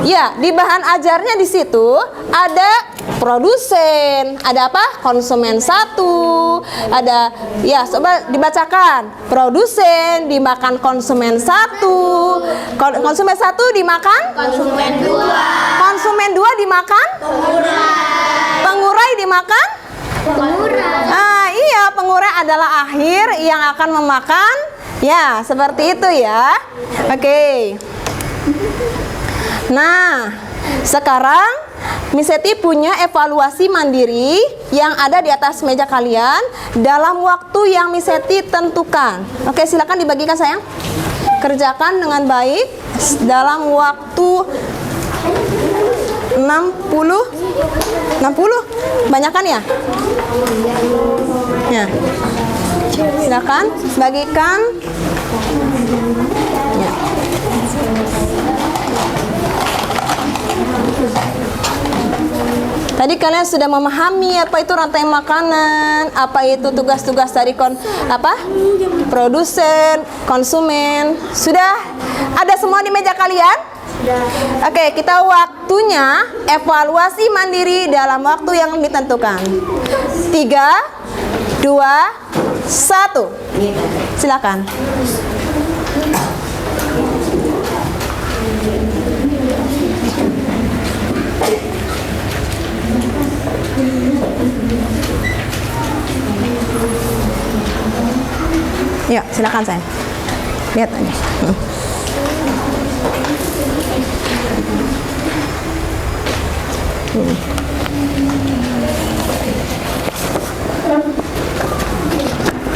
Speaker 1: Ya, di bahan ajarnya di situ ada produsen, ada apa? Konsumen 1. Ada ya, coba dibacakan. Produsen dimakan konsumen 1. Konsumen 1 dimakan
Speaker 2: Konsumen 2.
Speaker 1: konsumen 2 dimakan pengurai dimakan
Speaker 2: Pengurai.
Speaker 1: ah iya, pengurai adalah akhir yang akan memakan ya, seperti itu ya. Oke. Nah, sekarang Miss Eti punya evaluasi mandiri yang ada di atas meja kalian dalam waktu yang Miss Eti tentukan. Oke, silakan dibagikan sayang. Kerjakan dengan baik dalam waktu 60 banyakan ya? Ya. Silakan bagikan. Ya. Tadi kalian sudah memahami apa itu rantai makanan, apa itu tugas-tugas dari produsen, konsumen. Sudah ada semua di meja kalian? Oke, kita waktunya evaluasi mandiri dalam waktu yang ditentukan. 3, 2, 1. Silakan. Yuk, silakan sayang. Lihat aja.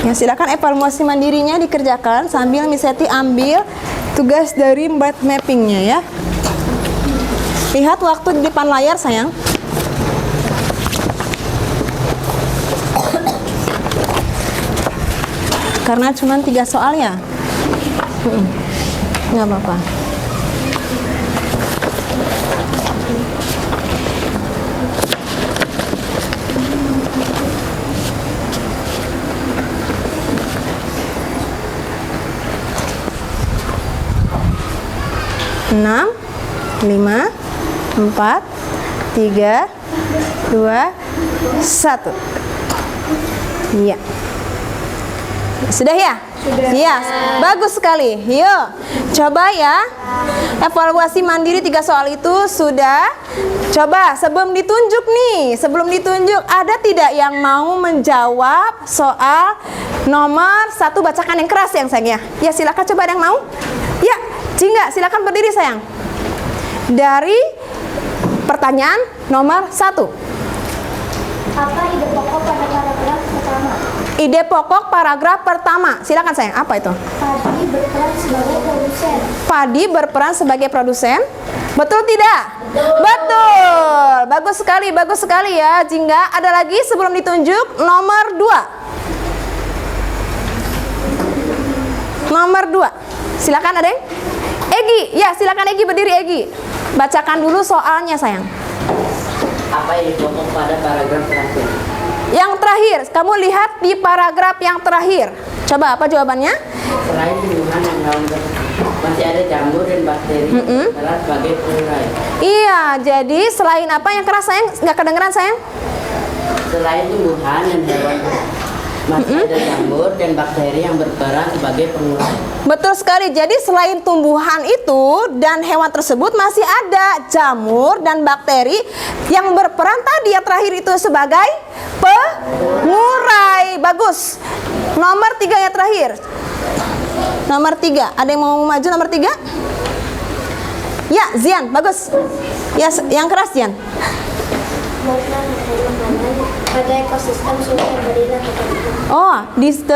Speaker 1: Ya, silakan evaluasi mandirinya dikerjakan sambil Miss Eti ambil tugas dari mind mappingnya ya. Lihat waktu di depan layar sayang. Karena cuma 3 soal ya. Nggak apa-apa. Enam, 5, 4, 3, 2, 1. Iya. Sudah ya? Sudah. Iya, bagus sekali. Yuk, coba ya. Evaluasi mandiri 3 soal itu sudah. Coba sebelum ditunjuk nih, ada tidak yang mau menjawab soal nomor 1? Bacakan yang keras yang sayang ya. Ya, silakan, coba ada yang mau? Ya, Jingga, silakan berdiri sayang. Dari pertanyaan nomor 1.
Speaker 2: Apa ide pokok pada paragraf pertama?
Speaker 1: Ide pokok paragraf pertama. Silakan sayang, apa itu?
Speaker 2: Padi berperan sebagai produsen.
Speaker 1: Padi berperan sebagai produsen. Betul tidak? Betul. Bagus sekali ya, Jingga. Ada lagi sebelum ditunjuk nomor 2. Nomor 2. Silakan ada yang? Egi, ya silakan Egi, berdiri Egi. Bacakan dulu soalnya sayang.
Speaker 3: Apa yang dipotong pada paragraf terakhir?
Speaker 1: Yang terakhir, kamu lihat di paragraf yang terakhir. Coba apa jawabannya?
Speaker 3: Selain tumbuhan yang dalam masih ada jamur dan bakteri sebagai pengurai.
Speaker 1: Iya, jadi selain apa yang keras sayang? Nggak kedengeran sayang?
Speaker 3: selain tumbuhan dan hewan masih ada jamur dan bakteri yang berperan sebagai pengurai.
Speaker 1: Betul sekali. Jadi selain tumbuhan itu dan hewan tersebut masih ada jamur dan bakteri yang berperan tadi yang terakhir itu sebagai pengurai. Bagus. Nomor 3 yang terakhir. Nomor 3. Ada yang mau maju nomor 3? Ya, Zian. Bagus. Ya, yang keras Zian.
Speaker 2: Pada ekosistem sungai berilah
Speaker 1: Oh,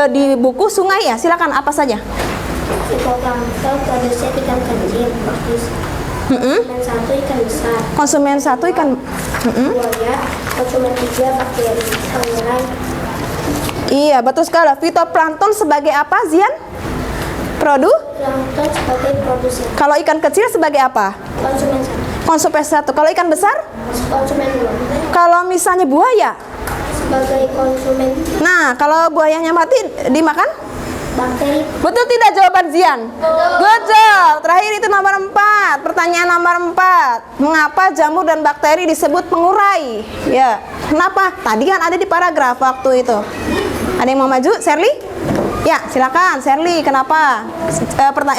Speaker 1: di buku sungai ya. Silakan apa saja.
Speaker 2: fitoplankton produksi ikan kecil, konsumen 1 ikan besar,
Speaker 1: Konsumen 1 ikan.
Speaker 2: buaya, konsumen 3 bakteri, pengurai.
Speaker 1: Iya, betul sekali. Fitoplankton sebagai apa, Zian?
Speaker 2: Plankton sebagai produsen,
Speaker 1: Kalau ikan kecil sebagai apa?
Speaker 2: konsumen 1,
Speaker 1: Konsumen 1. Kalau ikan besar?
Speaker 2: konsumen 2,
Speaker 1: Kalau misalnya buaya?
Speaker 2: sebagai konsumen
Speaker 1: Nah, kalau buayanya mati dimakan?
Speaker 2: bakteri.
Speaker 1: Betul tidak jawaban Zian? Good job. Terakhir itu nomor 4. Pertanyaan nomor 4. Mengapa jamur dan bakteri disebut pengurai? Ya, kenapa? Tadi kan ada di paragraf waktu itu. Ada yang mau maju? Sherly? Ya, silakan Sherly. Kenapa?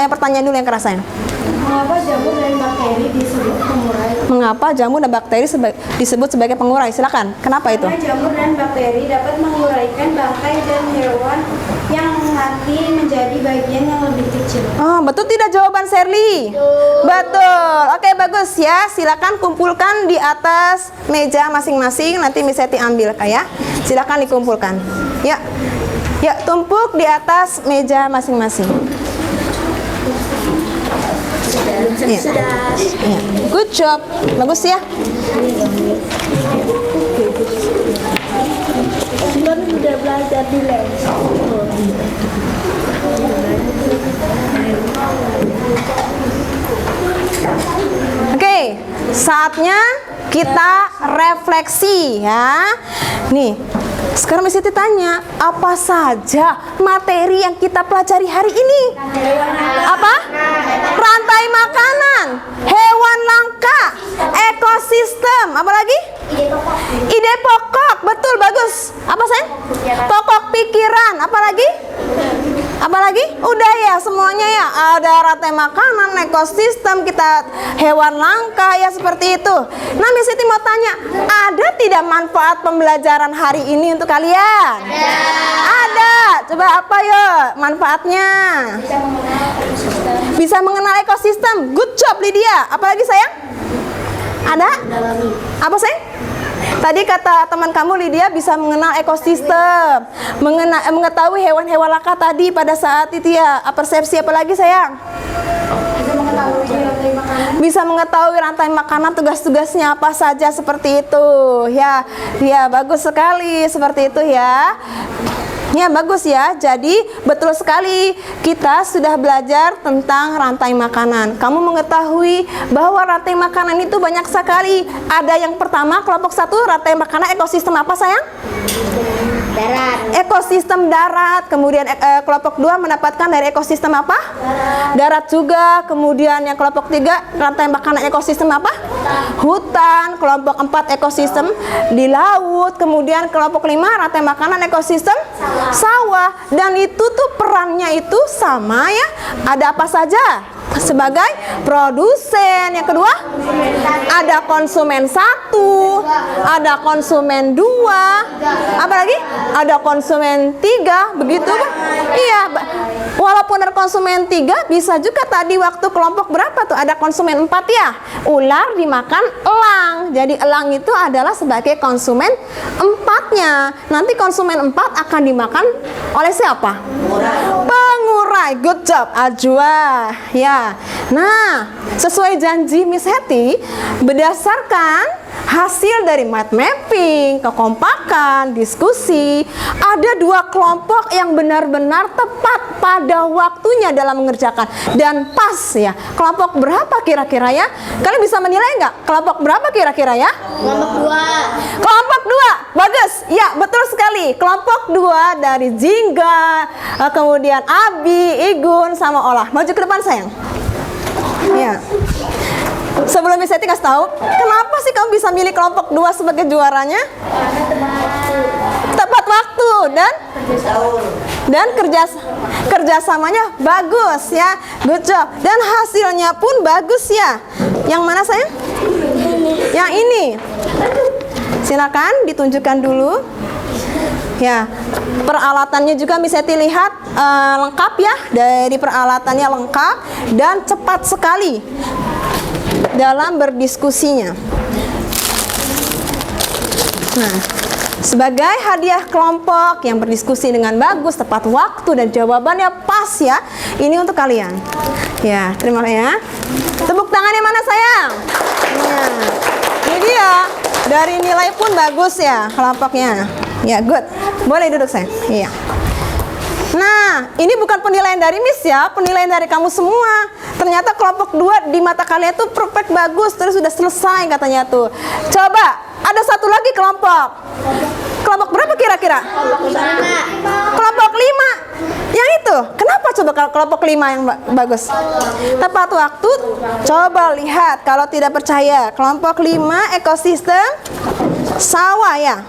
Speaker 1: Pertanyaan dulu yang kerasain.
Speaker 4: Mengapa jamur dan bakteri disebut pengurai?
Speaker 1: Mengapa jamur dan bakteri disebut sebagai pengurai? Silakan. Kenapa itu?
Speaker 4: Karena jamur dan bakteri dapat menguraikan bangkai dan hewan yang mati menjadi bagian yang lebih kecil.
Speaker 1: Oh, betul tidak jawaban Sherly? Betul. Oke, bagus ya. Silakan kumpulkan di atas meja masing-masing. Nanti Miss Seti ambil ya. Silakan dikumpulkan. Ya. Ya, tumpuk di atas meja masing-masing. Ya. Ya. Good job. Bagus ya.
Speaker 2: Sudah belajar di les.
Speaker 1: Oke, saatnya kita refleksi ya. Nih, sekarang Miss Siti tanya, apa saja materi yang kita pelajari hari ini? Apa? Rantai makanan, hewan langka, ekosistem, apa lagi? Ide pokok, betul, bagus. Apa sayang? Pokok pikiran, apa lagi? Apa lagi? Udah ya semuanya ya. Ada rantai makanan, ekosistem, kita hewan langka ya seperti itu. Nah, Miss Siti mau tanya, ada tidak manfaat pembelajaran hari ini untuk kalian? Ada. Coba apa ya manfaatnya? Bisa mengenal ekosistem. Good job Lydia. Apalagi sayang? Ada? Apa sayang? Tadi kata teman kamu Lydia bisa mengenal ekosistem, mengetahui hewan-hewan langka tadi pada saat itu ya. Persepsi apa lagi sayang? Bisa mengetahui rantai makanan, tugas-tugasnya apa saja seperti itu ya. Ya, bagus sekali seperti itu ya. Ya, bagus ya. Jadi betul sekali kita sudah belajar tentang rantai makanan. Kamu mengetahui bahwa rantai makanan itu banyak sekali. Ada yang pertama, kelompok 1 rantai makanan ekosistem apa sayang?
Speaker 2: Darat.
Speaker 1: Ekosistem darat. Kemudian kelompok 2 mendapatkan dari ekosistem apa? Darat juga. Kemudian yang kelompok 3 rantai makanan ekosistem apa? Hutan. Kelompok 4 ekosistem di laut. Kemudian kelompok 5 rantai makanan ekosistem sawah. Dan itu tuh perannya itu sama ya. Ada apa saja? Sebagai produsen. Yang kedua, ada konsumen 1, ada konsumen 2, apa lagi? Ada konsumen 3, begitu Pak? Iya, walaupun ada konsumen 3, bisa juga tadi waktu kelompok berapa tuh? Ada konsumen 4 ya. Ular dimakan elang. Jadi elang itu adalah sebagai konsumen 4-nya. Nanti konsumen 4 akan dimakan oleh siapa? Pengurai. Good job Ajwa. Ya. Nah, sesuai janji Miss Hetty, berdasarkan hasil dari mind mapping, kekompakan, diskusi, ada 2 kelompok yang benar-benar tepat pada waktunya dalam mengerjakan dan pas ya. Kelompok berapa kira-kira ya? Kalian bisa menilai nggak? Kelompok berapa kira-kira ya?
Speaker 2: Kelompok 2.
Speaker 1: Kelompok 2, bagus. Ya, betul sekali. Kelompok 2 dari Jingga, kemudian Abi, Igun, sama Olah. Maju ke depan sayang. Ya. Sebelum Miss Hetty kasih tahu, kenapa sih kamu bisa milih kelompok 2 sebagai juaranya? dan kerjasamanya bagus ya, good job, dan hasilnya pun bagus ya. Yang mana sayang? Yang ini. Silakan ditunjukkan dulu. Ya, peralatannya juga bisa dilihat lengkap ya, dari peralatannya lengkap dan cepat sekali dalam berdiskusinya. Nah, sebagai hadiah kelompok yang berdiskusi dengan bagus, tepat waktu dan jawabannya pas ya, ini untuk kalian. Ya, terima kasih ya. Tepuk tangannya mana sayang? Ya, ini dia. Dari nilai pun bagus ya kelompoknya. Ya, good. Boleh duduk sayang. Iya. Nah, ini bukan penilaian dari Miss ya, penilaian dari kamu semua. Ternyata kelompok 2 di mata kalian tuh perfect, bagus, terus sudah selesai katanya tuh. Coba, ada satu lagi kelompok. Kelompok berapa kira-kira? Kelompok 5. Yang itu, kenapa coba kelompok 5 yang bagus? Tepat waktu, coba lihat kalau tidak percaya. Kelompok 5 ekosistem sawah ya.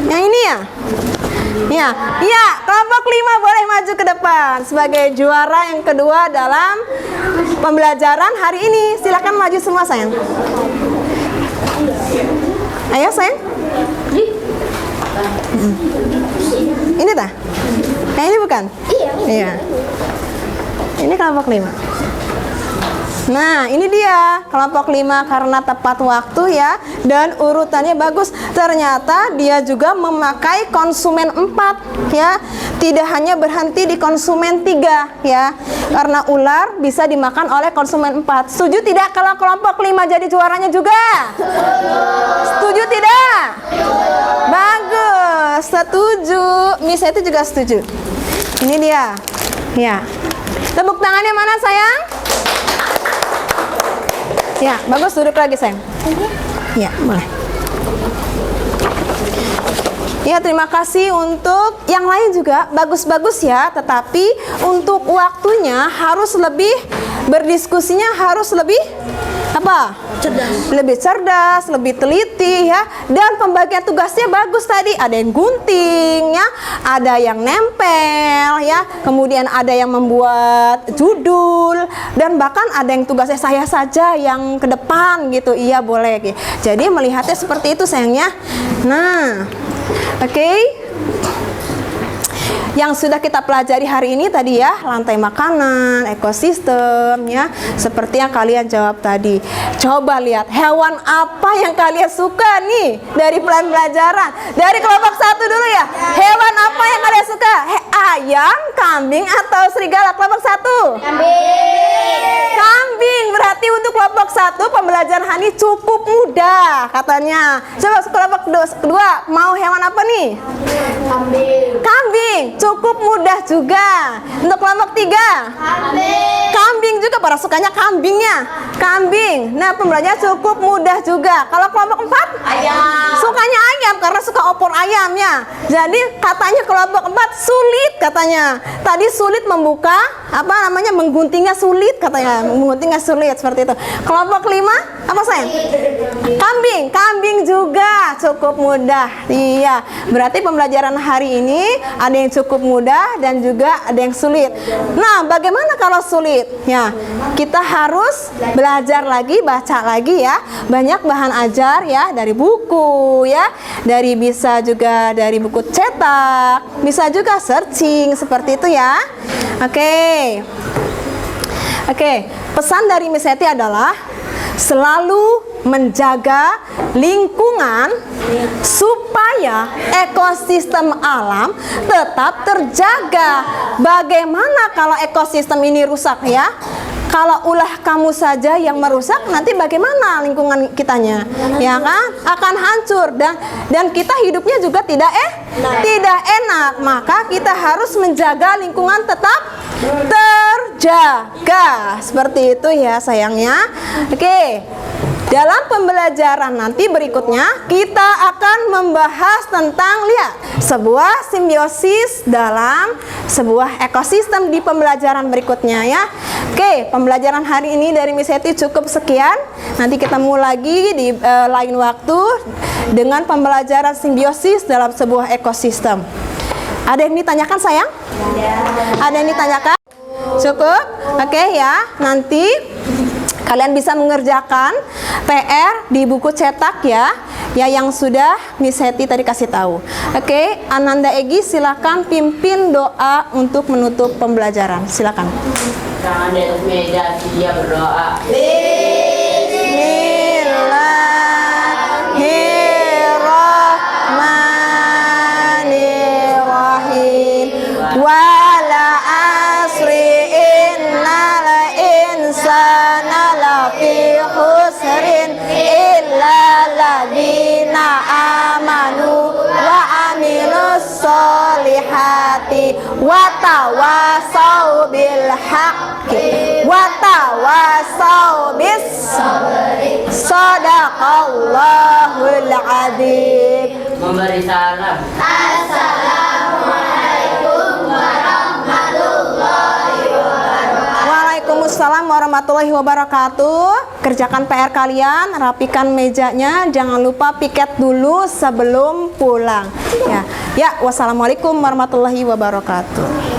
Speaker 1: Yang ini ya? Ya, kelompok 5 boleh maju ke depan sebagai juara yang kedua dalam pembelajaran hari ini. Silakan maju semua sayang. Ayo sayang. Ini tah? Ini bukan? Iya. Ini kelompok 5. Nah, ini dia kelompok 5 karena tepat waktu ya, dan urutannya bagus. Ternyata dia juga memakai konsumen 4 ya. Tidak hanya berhenti di konsumen 3 ya. Karena ular bisa dimakan oleh konsumen 4. Setuju tidak kalau kelompok 5 jadi juaranya juga? Setuju tidak? Bagus, setuju. Miss itu juga setuju. Ini dia. Ya. Tepuk tangannya mana sayang? Ya, bagus, duduk lagi sayang. Ya, boleh. Ya, terima kasih untuk yang lain juga, bagus-bagus ya. Tetapi untuk waktunya harus lebih, berdiskusinya harus lebih apa? Lebih cerdas, lebih teliti ya. Dan pembagian tugasnya bagus tadi. Ada yang gunting ya, ada yang nempel ya. Kemudian ada yang membuat judul, dan bahkan ada yang tugasnya saya saja yang ke depan gitu. Iya, boleh. Jadi melihatnya seperti itu sayangnya. Nah, oke. Yang sudah kita pelajari hari ini tadi ya, lantai makanan, ekosistem ya, seperti yang kalian jawab tadi. Coba lihat hewan apa yang kalian suka nih dari pelajaran. Dari kelompok 1 dulu ya. Hewan apa yang kalian suka? Ayam, kambing atau serigala? Kelompok 1. Kambing. Berarti untuk kelompok 1 pembelajaran hari ini cukup mudah katanya. Coba kelompok 2 mau hewan apa nih? Kambing. Cukup mudah juga. Untuk kelompok 3 kambing juga, para sukanya kambingnya. Kambing. Nah, pembelajaran cukup mudah juga. Kalau kelompok 4 ayam. Sukanya ayam karena suka opor ayamnya. Jadi katanya kelompok 4 sulit katanya. Tadi sulit membuka apa namanya, mengguntingnya sulit katanya. Mengguntingnya sulit seperti itu. Kelompok 5 apa sayang? Kambing. Kambing juga cukup mudah. Iya. Berarti pembelajaran hari ini ada yang cukup mudah dan juga ada yang sulit. Nah, bagaimana kalau sulit? Ya, kita harus belajar lagi, baca lagi ya. Banyak bahan ajar ya, dari buku ya, dari bisa juga dari buku cetak, bisa juga searching seperti itu ya. Oke. Pesan dari Miss Eti adalah selalu menjaga lingkungan supaya ekosistem alam tetap terjaga. Bagaimana kalau ekosistem ini rusak ya? Kalau ulah kamu saja yang merusak, nanti bagaimana lingkungan kitanya? Ya kan? Akan hancur, dan kita hidupnya juga tidak enak. Maka kita harus menjaga lingkungan tetap terjaga. Seperti itu ya sayangnya. Oke. Dalam pembelajaran nanti berikutnya kita akan membahas tentang sebuah simbiosis dalam sebuah ekosistem di pembelajaran berikutnya ya. Oke, pembelajaran hari ini dari Miss Eti cukup sekian. Nanti ketemu lagi di lain waktu dengan pembelajaran simbiosis dalam sebuah ekosistem. Ada yang ditanyakan sayang? Ada yang ditanyakan? Cukup? Oke ya, nanti kalian bisa mengerjakan PR di buku cetak ya, yang sudah Miss Heti tadi kasih tahu. Oke, Ananda Egi silakan pimpin doa untuk menutup pembelajaran. Silakan.
Speaker 3: Tangan di atas meja, dia berdoa.
Speaker 1: Bismillahirrahmanirrahim. Wala asri innal insana lafi khusrin illa ladina amanu wa amilus solihati wa tawasau bil haqqi wa tawasau bis sabri. Sadaqallahul adzim.
Speaker 3: Memberi salam.
Speaker 1: Waalaikumsalam warahmatullahi wabarakatuh. Kerjakan PR kalian, rapikan mejanya, jangan lupa piket dulu sebelum pulang. Ya, wassalamualaikum warahmatullahi wabarakatuh.